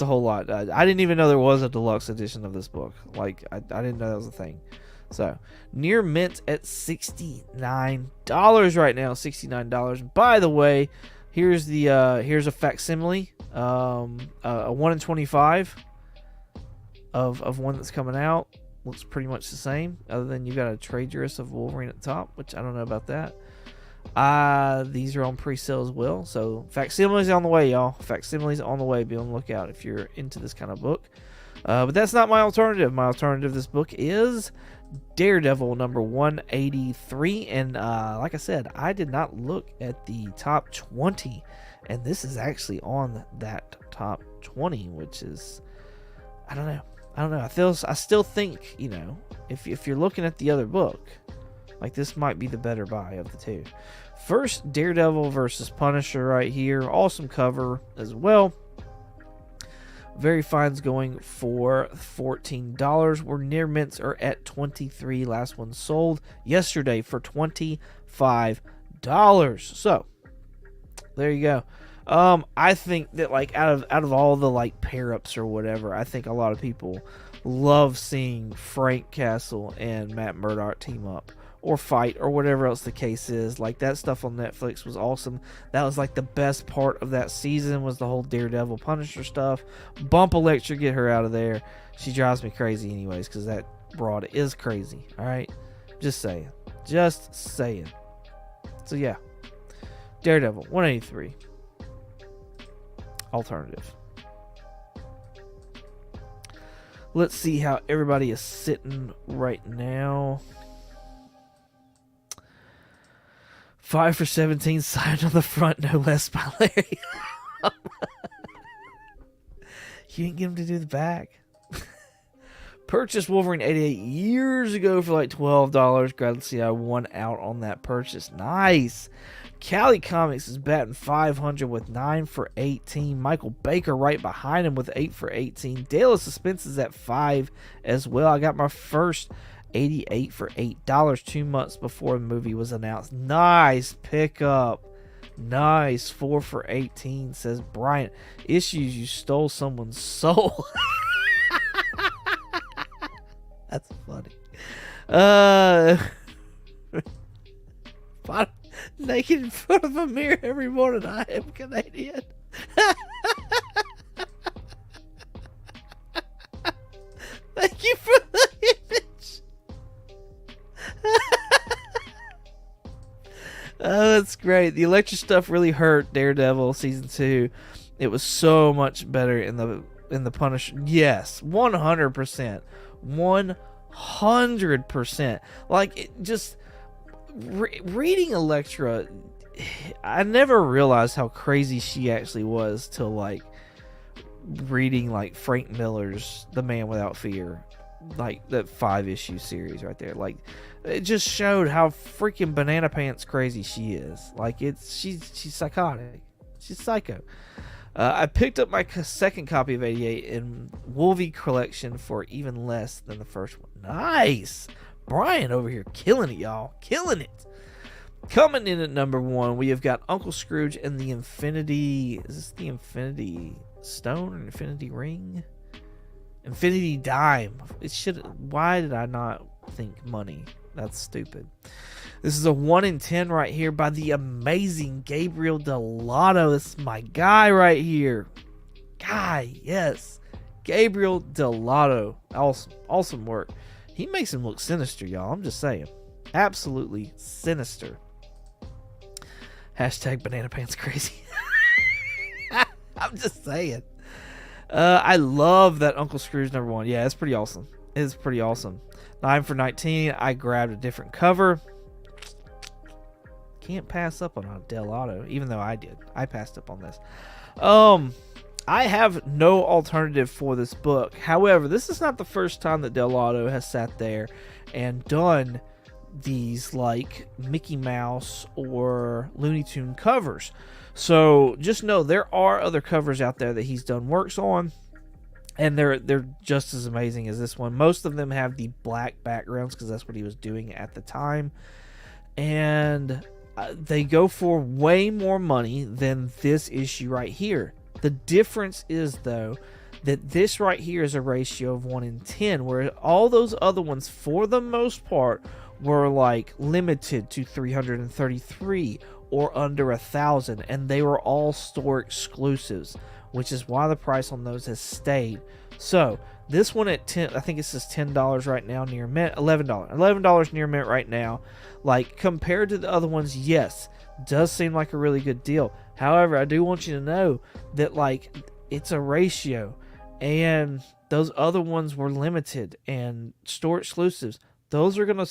didn't even know there was a deluxe edition of this book. Like, I didn't know that was a thing. So, Near Mint at $69 right now. $69. By the way, here's a facsimile, a 1 in 25 of one that's coming out. Looks pretty much the same, other than you got a trade dress of Wolverine at the top, which I don't know about that. These are on pre-sale as well, so facsimiles on the way, y'all. Facsimiles on the way. Be on the lookout if you're into this kind of book. But that's not my alternative. My alternative this book is Daredevil number 183. And like I said, I did not look at the top 20. And this is actually on that top 20, which is, I don't know. I still think, if you're looking at the other book, like this might be the better buy of the two. First, Daredevil versus Punisher right here. Awesome cover as well. Very Fine's going for $14. Where near mints are at $23. Last one sold yesterday for $25. So there you go. I think that like out of all the like pair ups or whatever, I think a lot of people love seeing Frank Castle and Matt Murdock team up or fight or whatever else the case is. Like that stuff on Netflix was awesome. That was like the best part of that season was the whole Daredevil Punisher stuff. Bump Electra, get her out of there. She drives me crazy anyways because that broad is crazy. All right, just saying. So yeah, Daredevil 183. Alternative. Let's see how everybody is sitting right now. 5 for 17, signed on the front, no less by Larry. You didn't get him to do the back. Purchased Wolverine 88 years ago for like $12. Glad to see I won out on that purchase. Nice. Cali Comics is batting 500 with 9 for 18. Michael Baker right behind him with 8 for 18. Dale of Suspense is at 5 as well. I got my first 88 for $8 2 months before the movie was announced. Nice pickup. Nice. 4 for 18, says Bryant. Issues, you stole someone's soul. That's funny. Naked in front of a mirror every morning. I am Canadian. Thank you for the image. Oh, that's great. The Electra stuff really hurt Daredevil season 2. It was so much better in the Punisher. Yes, 100%. 100%. Like it just reading Electra, I never realized how crazy she actually was till like reading like Frank Miller's The Man Without Fear, like that 5-issue series right there. Like it just showed how freaking banana pants crazy she is. Like she's psychotic. She's psycho. I picked up my second copy of 88 in Wolvie collection for even less than the first one. Nice. Brian over here killing it, y'all. Killing it. Coming in at number 1, we have got Uncle Scrooge and the Infinity... Is this the Infinity Stone or Infinity Ring? Infinity Dime. Why did I not think money? That's stupid. This is a 1 in 10 right here by the amazing Gabriel Dell'Otto. This is my guy right here. Yes. Gabriel Dell'Otto. Awesome work. He makes him look sinister, y'all. I'm just saying. Absolutely sinister. Hashtag banana pants crazy. I'm just saying. I love that Uncle Scrooge number 1. Yeah, it's pretty awesome. It's pretty awesome. 9 for 19. I grabbed a different cover. Can't pass up on a Dell'Otto, even though I did. I passed up on this. I have no alternative for this book. However, this is not the first time that Dell'Otto has sat there and done these like Mickey Mouse or Looney Tune covers. So just know there are other covers out there that he's done works on, and they're just as amazing as this one. Most of them have the black backgrounds because that's what he was doing at the time, and they go for way more money than this issue right here. The difference is, though, that this right here is a ratio of 1 in 10, where all those other ones, for the most part, were like limited to 333 or under 1,000, and they were all store exclusives, which is why the price on those has stayed. So this one at 10, I think it says $10 right now near mint, $11 near mint right now. Like compared to the other ones, yes, does seem like a really good deal. However, I do want you to know that like it's a ratio, and those other ones were limited and store exclusives. Those are gonna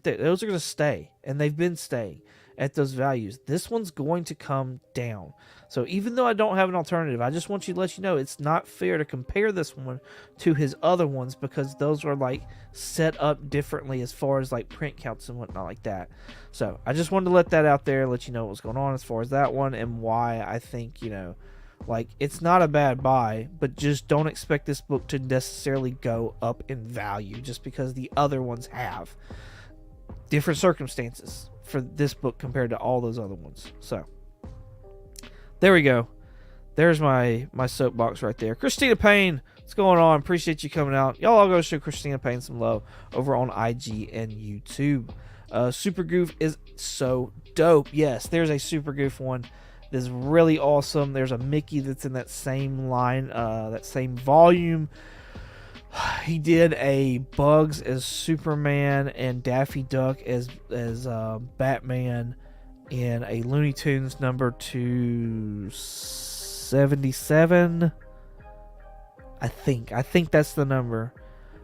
those are gonna stay, and they've been staying at those values. This one's going to come down. So even though I don't have an alternative, I just want you to let you know it's not fair to compare this one to his other ones, because those are like set up differently as far as like print counts and whatnot like that. So I just wanted to let that out there, let you know what's going on as far as that one, and why I think, you know, like, it's not a bad buy, but just don't expect this book to necessarily go up in value just because the other ones have different circumstances for this book compared to all those other ones. So there we go. There's my soapbox right there. Christina Payne, what's going on? Appreciate you coming out. Y'all all go show Christina Payne some love over on IG and YouTube. Super Goof is so dope. Yes, there's a Super Goof one that's really awesome. There's a Mickey that's in that same line, that same volume. He did a Bugs as Superman and Daffy Duck as Batman in a Looney Tunes number 277. I think that's the number.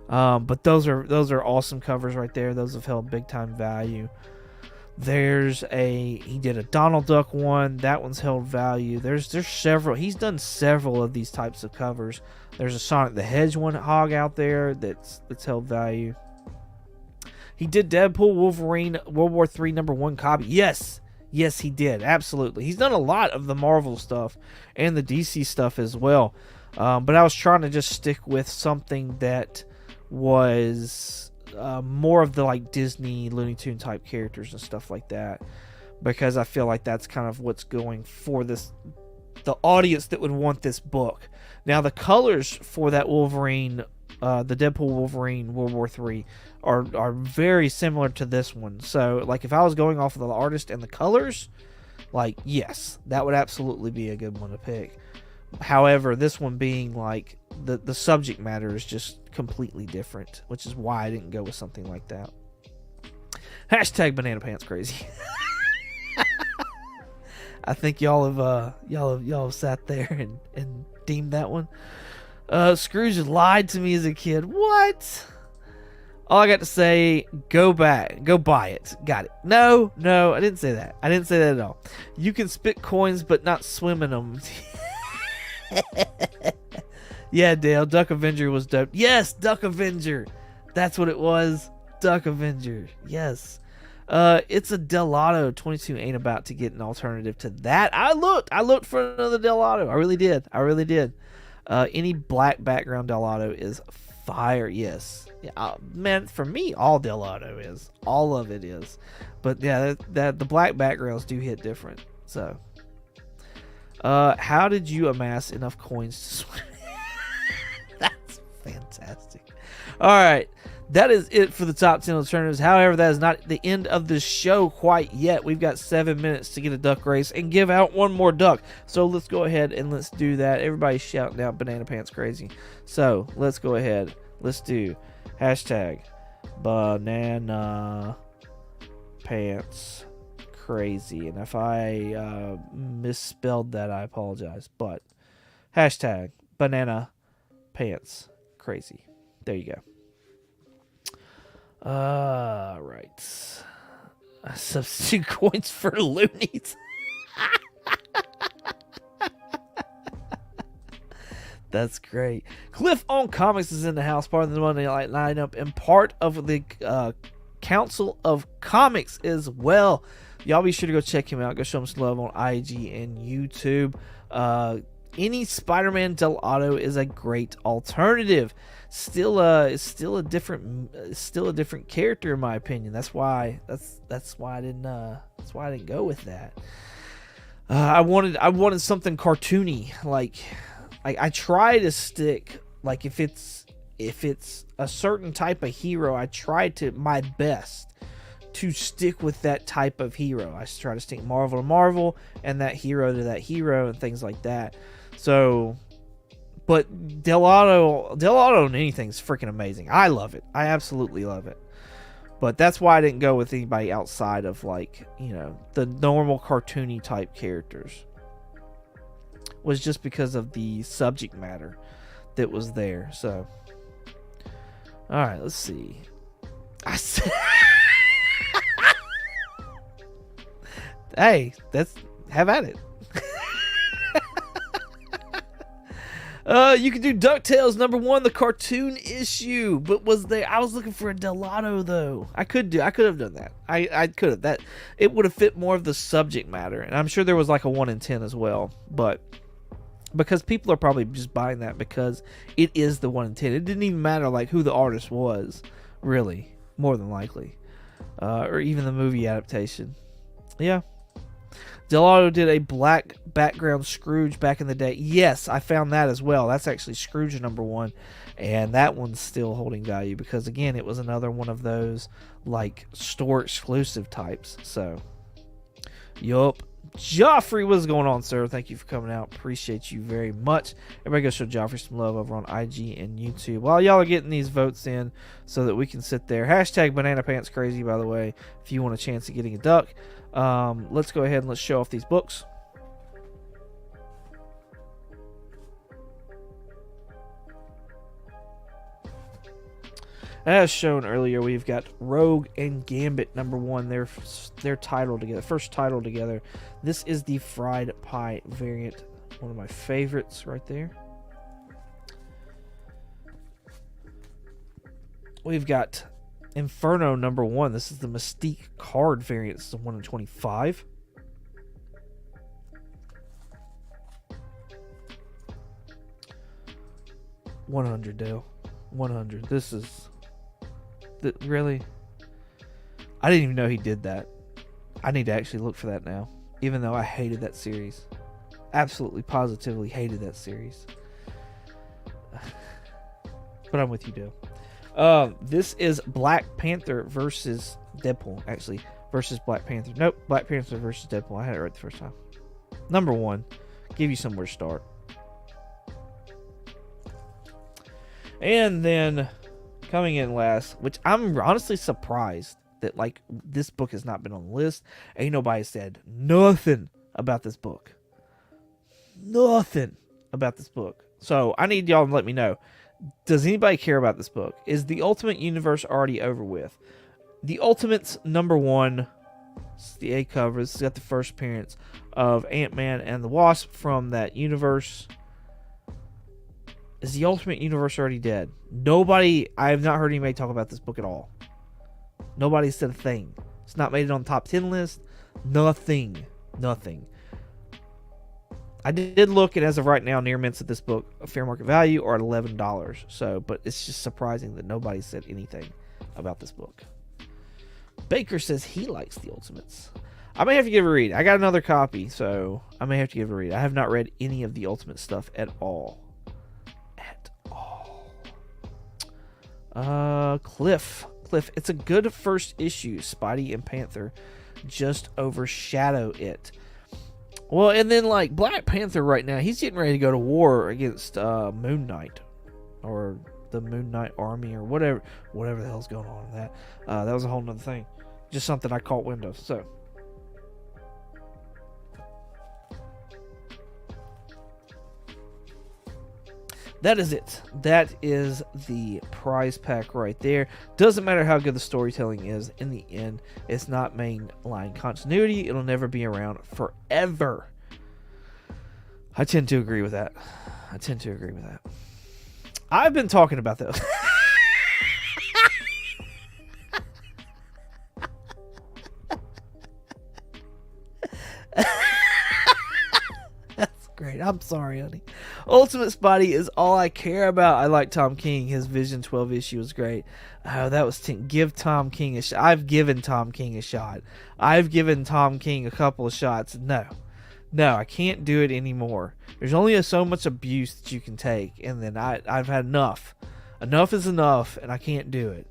But those are awesome covers right there. Those have held big time value. He did a Donald Duck one. That one's held value. There's several. He's done several of these types of covers. There's a Sonic the Hedgehog out there that's held value. He did Deadpool, Wolverine, World War III #1 copy. Yes, he did. Absolutely. He's done a lot of the Marvel stuff and the DC stuff as well. But I was trying to just stick with something that was more of the like Disney Looney Tune type characters and stuff like that, because I feel like that's kind of what's going for the audience that would want this book. Now the colors for that Wolverine, the Deadpool Wolverine World War III are very similar to this one. So like if I was going off of the artist and the colors, like yes, that would absolutely be a good one to pick. However, this one being like the subject matter is just completely different, which is why I didn't go with something like that. Hashtag Banana Pants Crazy. I think y'all have sat there and deemed that one. Scrooge lied to me as a kid. What? All I got to say, go buy it. Got it. No, I didn't say that. I didn't say that at all. You can spit coins, but not swim in them. Yeah, Dale, Duck Avenger was dope. Yes, Duck Avenger. That's what it was. Duck Avenger. Yes. It's a Delato. 22 ain't about to get an alternative to that. I looked for another Delato. I really did. Any black background Delato is fire. Yes. Yeah, man, for me, all Delato is. All of it is. But yeah, that the black backgrounds do hit different. So, how did you amass enough coins to swim? That's fantastic. All right. That is it for the top 10 alternatives. However, that is not the end of the show quite yet. We've got 7 minutes to get a duck race and give out one more duck. So let's go ahead and let's do that. Everybody's shouting out Banana Pants Crazy. So let's go ahead. Let's do hashtag Banana Pants Crazy. And if I misspelled that, I apologize. But hashtag Banana Pants Crazy. There you go. Right. Substitute coins for loonies. That's great. Cliff on Comics is in the house, part of the Monday Night lineup, and part of the Council of Comics as well. Y'all be sure to go check him out. Go show him some love on IG and YouTube. Any Spider-Man Delato is a great alternative. Still a different character in my opinion. That's why I didn't go with that. I wanted something cartoony. Like I try to stick, like if it's a certain type of hero, I try to my best to stick with that type of hero. I try to stick Marvel to Marvel and that hero to that hero and things like that. So, but Delato and anything is freaking amazing. I love it. I absolutely love it. But that's why I didn't go with anybody outside of, like, you know, the normal cartoony type characters. Was just because of the subject matter that was there. So, all right, let's see. I said, hey, have at it. You can do DuckTales #1, the cartoon issue, but I was looking for a Delano though. I could have done that. I could have. That it would have fit more of the subject matter, and I'm sure there was like a 1 in 10 as well, but because people are probably just buying that because it is the 1 in 10. It didn't even matter like who the artist was, really, more than likely, or even the movie adaptation. Yeah. Delano did a black background Scrooge back in the day. Yes, I found that as well. That's actually Scrooge #1, and that one's still holding value because, again, it was another one of those, like, store exclusive types. So, yup. Joffrey, what's going on, sir? Thank you for coming out. Appreciate you very much. Everybody go show Joffrey some love over on IG and YouTube. While y'all are getting these votes in so that we can sit there. Hashtag Banana Pants Crazy, by the way, if you want a chance of getting a duck. Let's go ahead and let's show off these books. As shown earlier, we've got Rogue and Gambit #1. Their title together, first title together. This is the fried pie variant, one of my favorites right there. We've got Inferno #1. This is the Mystique card variant. This is a 1 in 25. $100, Dale. 100. This is... Really? I didn't even know he did that. I need to actually look for that now. Even though I hated that series. Absolutely, positively hated that series. But I'm with you, Dale. This is Black Panther versus Deadpool, actually. Versus Black Panther. Nope, Black Panther versus Deadpool. I had it right the first time. #1. Give you somewhere to start. And then... coming in last, which I'm honestly surprised that like this book has not been on the list. Ain't nobody said nothing about this book. Nothing about this book. So I need y'all to let me know. Does anybody care about this book? Is the Ultimate Universe already over with? The Ultimates #1. It's the A cover. It's got the first appearance of Ant-Man and the Wasp from that universe. Is the Ultimate Universe already dead? Nobody, I have not heard anybody talk about this book at all. Nobody said a thing. It's not made it on the top 10 list. Nothing. I did look, and as of right now, near mints of this book, a fair market value, are at $11. So, but it's just surprising that nobody said anything about this book. Baker says he likes the Ultimates. I may have to give it a read. I got another copy, so I may have to give it a read. I have not read any of the Ultimate stuff at all. Cliff, it's a good first issue. Spidey and Panther just overshadow it. Well, and then like Black Panther right now, he's getting ready to go to war against Moon Knight, or the Moon Knight Army, or whatever the hell's going on with that. That was a whole nother thing. Just something I caught wind of. So. That is it. That is the prize pack right there. Doesn't matter how good the storytelling is. In the end, it's not mainline continuity. It'll never be around forever. I tend to agree with that. I've been talking about that. Great. I'm sorry, honey. Ultimate Spidey is all I care about. I like Tom King. His Vision 12 issue was great. Oh, that was give Tom King a shot. I've given Tom King a shot. I've given Tom King a couple of shots. No, I can't do it anymore. There's only so much abuse that you can take, and then I've had enough. Enough is enough, and I can't do it.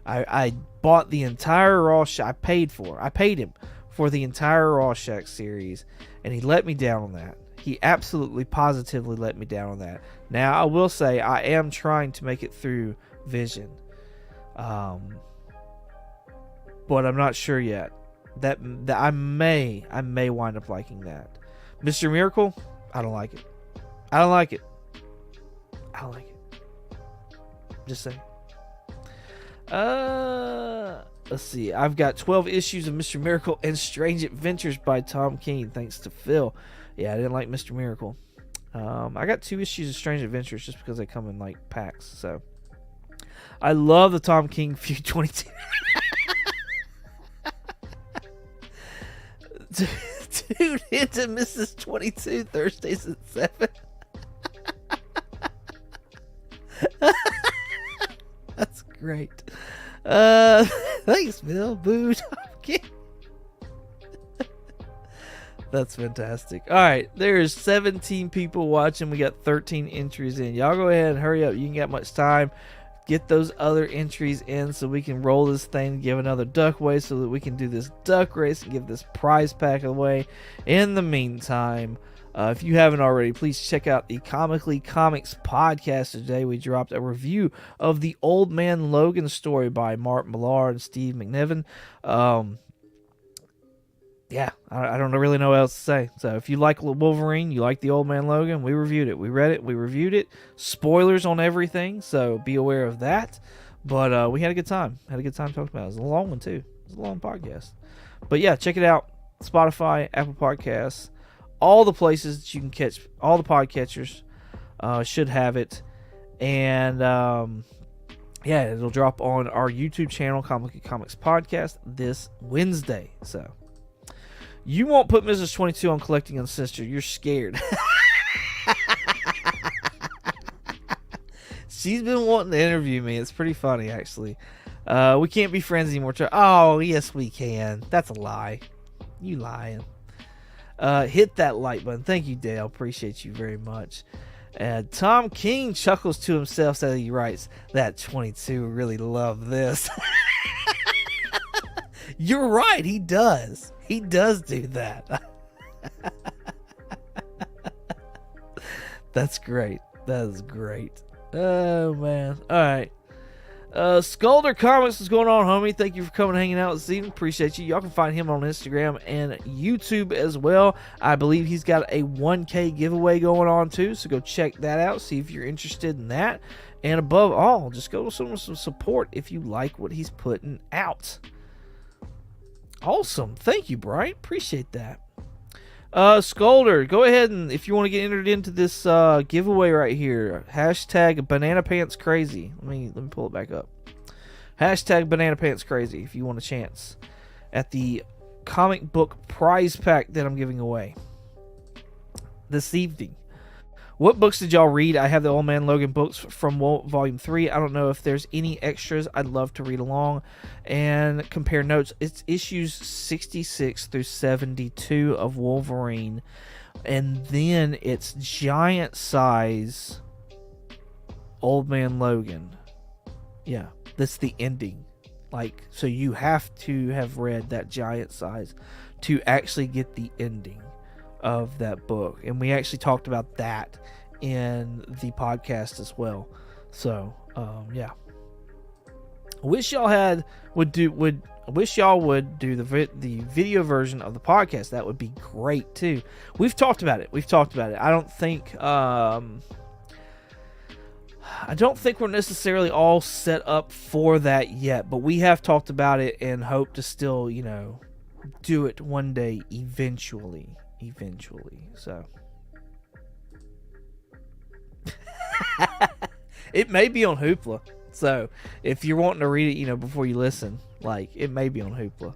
I bought the entire Rorschach. I paid him for the entire Rorschach series, and he let me down on that. He absolutely, positively let me down on that. Now, I will say I am trying to make it through Vision. But I'm not sure yet. That I may wind up liking that. Mr. Miracle, I don't like it. Just saying. Let's see. I've got 12 issues of Mr. Miracle and Strange Adventures by Tom King, thanks to Phil. Yeah, I didn't like Mr. Miracle. I got 2 issues of Strange Adventures just because they come in like packs. So I love the Tom King Feud 22. Tune into Mrs. 22 Thursdays at 7. That's great. Thanks, Bill. Boo. That's fantastic. All right, there's 17 people watching. We got 13 entries in. Y'all go ahead and hurry up. You ain't got much time. Get those other entries in so we can roll this thing, give another duck away so that we can do this duck race and give this prize pack away. In the meantime, if you haven't already, please check out the Comically Comics podcast. Today we dropped a review of the Old Man Logan story by Mark Millar and Steve McNiven. Yeah, I don't really know what else to say. So if you like Wolverine, you like the Old Man Logan, we reviewed it. We read it. We reviewed it. Spoilers on everything, so be aware of that. But we had a good time. Had a good time talking about it. It was a long one, too. It was a long podcast. But yeah, check it out. Spotify, Apple Podcasts, all the places that you can catch, all the podcatchers should have it. And yeah, it'll drop on our YouTube channel, Comically Comics Podcast, this Wednesday. So you won't put Mrs. 22 on Collecting Uncensored. You're scared. She's been wanting to interview me. It's pretty funny, actually. We can't be friends anymore. Oh, yes, we can. That's a lie. You lying. Hit that like button. Thank you, Dale. Appreciate you very much. Tom King chuckles to himself as he writes, that 22 really loved this. You're right. He does. He does do that. That's great. That is great. Oh, man. All right. Skulder Comics, what's going on, homie? Thank you for coming and hanging out this evening. Appreciate you. Y'all can find him on Instagram and YouTube as well. I believe he's got a 1K giveaway going on too, so go check that out. See if you're interested in that. And above all, just go with some support if you like what he's putting out. Awesome. Thank you, Brian. Appreciate that. Skulder, go ahead and if you want to get entered into this giveaway right here, hashtag Banana Pants Crazy. Let me pull it back up. Hashtag Banana Pants Crazy if you want a chance at the comic book prize pack that I'm giving away this evening. What books did y'all read? I have the Old Man Logan books from Volume 3. I don't know if there's any extras. I'd love to read along and compare notes. It's issues 66 through 72 of Wolverine. And then it's giant size Old Man Logan. Yeah, that's the ending. Like, so you have to have read that giant size to actually get the ending of that book, and we actually talked about that in the podcast as well. So yeah, wish y'all would do the video version of the podcast. That would be great too. We've talked about it. I don't think we're necessarily all set up for that yet, but we have talked about it and hope to still, do it one day eventually. So it may be on Hoopla. So if you're wanting to read it, before you listen, it may be on Hoopla.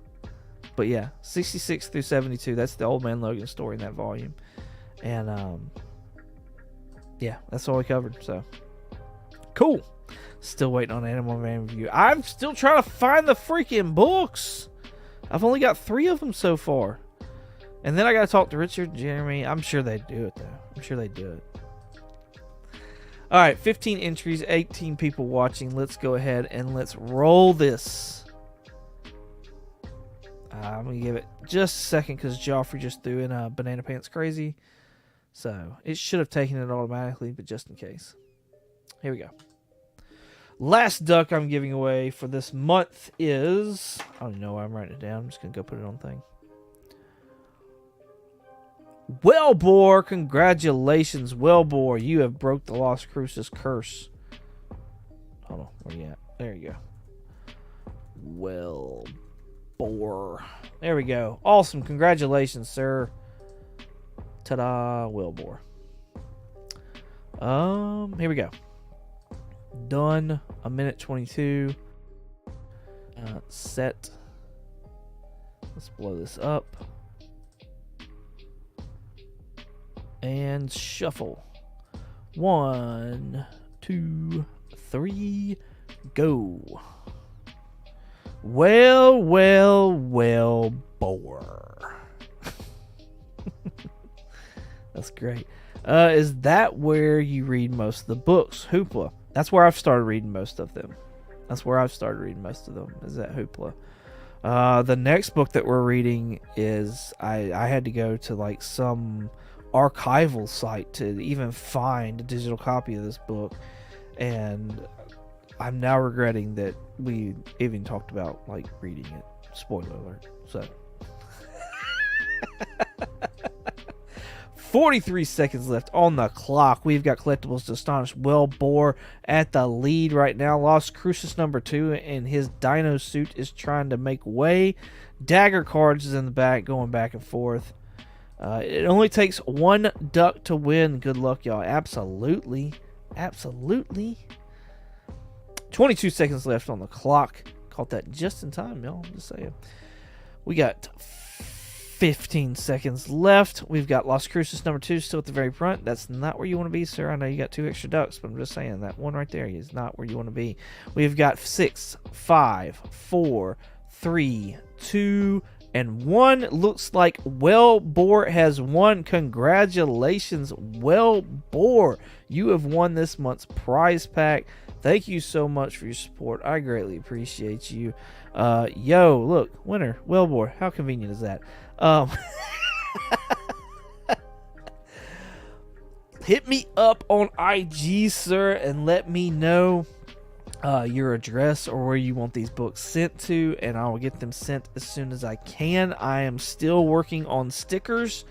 But yeah, 66 through 72, that's the Old Man Logan story in that volume. And yeah, that's all we covered. So cool. Still waiting on Animal Man review. I'm still trying to find the freaking books. I've only got 3 of them so far. And then I got to talk to Richard and Jeremy. I'm sure they do it, though. I'm sure they do it. All right, 15 entries, 18 people watching. Let's go ahead and let's roll this. I'm going to give it just a second because Joffrey just threw in Banana Pants Crazy. So it should have taken it automatically, but just in case. Here we go. Last duck I'm giving away for this month is... I don't even know why I'm writing it down. I'm just going to go put it on thing. Wellbore, congratulations, Wellbore. You have broke the Las Cruces curse. Hold on. Where you at? There you go. Well, Bore. There we go. Awesome. Congratulations, sir. Ta-da, Wilbur. Here we go. Done. 1:22. Set. Let's blow this up. And shuffle. 1, 2, 3, go. Well, Bore. That's great. Is that where you read most of the books? Hoopla. That's where I've started reading most of them. Is that Hoopla. The next book that we're reading is I had to go to like some archival site to even find a digital copy of this book, and I'm now regretting that we even talked about like reading it. Spoiler alert. So 43 seconds left on the clock. We've got Collectibles to Astonish Wilbur at the lead right now. Lost Crucis number 2 and his dino suit is trying to make way. Dagger Cards is in the back going back and forth. It only takes one duck to win. Good luck, y'all. Absolutely. 22 seconds left on the clock. Caught that just in time, y'all. I'm just saying. We got 15 seconds left. We've got Las Cruces number 2 still at the very front. That's not where you want to be, sir. I know you got 2 extra ducks, but I'm just saying that one right there is not where you want to be. We've got 6, 5, 4, 3, 2, and 1. Looks like Wilbur has won. Congratulations, Wilbur. You have won this month's prize pack. Thank you so much for your support. I greatly appreciate you. Yo, look, winner, Wilbur. How convenient is that? Hit me up on IG, sir, and let me know your address or where you want these books sent to, and I will get them sent as soon as I can. I am still working on stickers,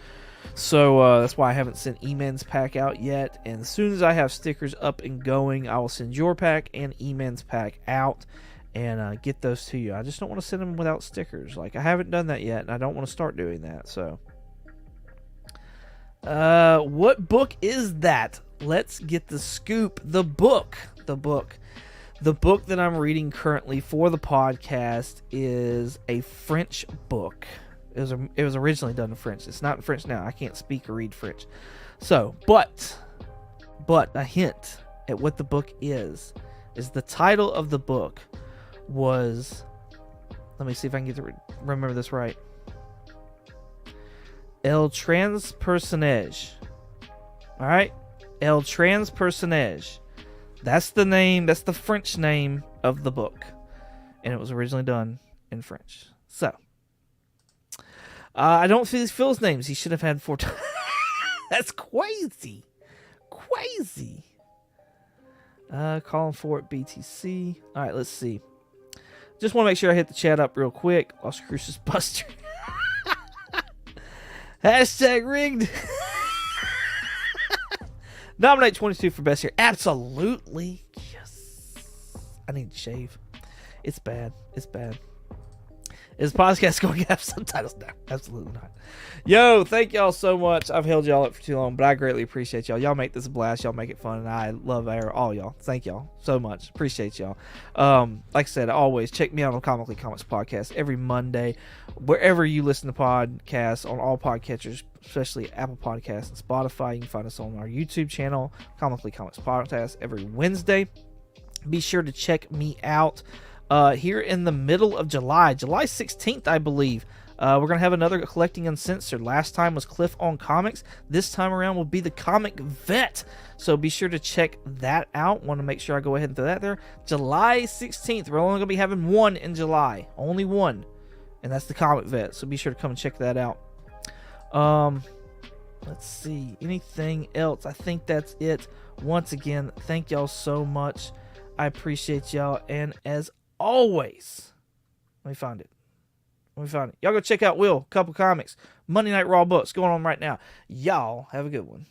so that's why I haven't sent E-Man's pack out yet. And as soon as I have stickers up and going, I will send your pack and E-Man's pack out and get those to you. I just don't want to send them without stickers. Like, I haven't done that yet, and I don't want to start doing that. So, what book is that? Let's get the scoop. The book that I'm reading currently for the podcast is a French book. It was originally done in French. It's not in French now. I can't speak or read French. So, but a hint at what the book is the title of the book was, let me see if I can get to remember this right. El Transpersonnage. All right, El Transpersonnage. That's the name. That's the French name of the book, and it was originally done in French. So, I don't see Phil's names. He should have had 4 times. That's crazy. Calling for it, BTC. All right, let's see. Just want to make sure I hit the chat up real quick. Las Cruces Buster. Hashtag rigged. Nominate 22 for best year. Absolutely. Yes. I need to shave. It's bad. Is the podcast going to have subtitles? No, absolutely not. Yo, thank y'all so much. I've held y'all up for too long, but I greatly appreciate y'all. Y'all make this a blast. Y'all make it fun, and I love all y'all. Thank y'all so much. Appreciate y'all. Like I said, always check me out on Comically Comics Podcast every Monday, wherever you listen to podcasts, on all podcatchers, especially Apple Podcasts and Spotify. You can find us on our YouTube channel, Comically Comics Podcast, every Wednesday. Be sure to check me out here in the middle of July 16th, I believe. We're going to have another Collecting Uncensored. Last time was Cliff on Comics. This time around will be the Comic Vet. So be sure to check that out. Want to make sure I go ahead and throw that there. July 16th. We're only going to be having one in July. Only one. And that's the Comic Vet. So be sure to come and check that out. Let's see. Anything else? I think that's it. Once again, thank y'all so much. I appreciate y'all. And as always, let me find it. Y'all go check out Will, Couple Comics, Monday Night Raw books going on right now. Y'all have a good one.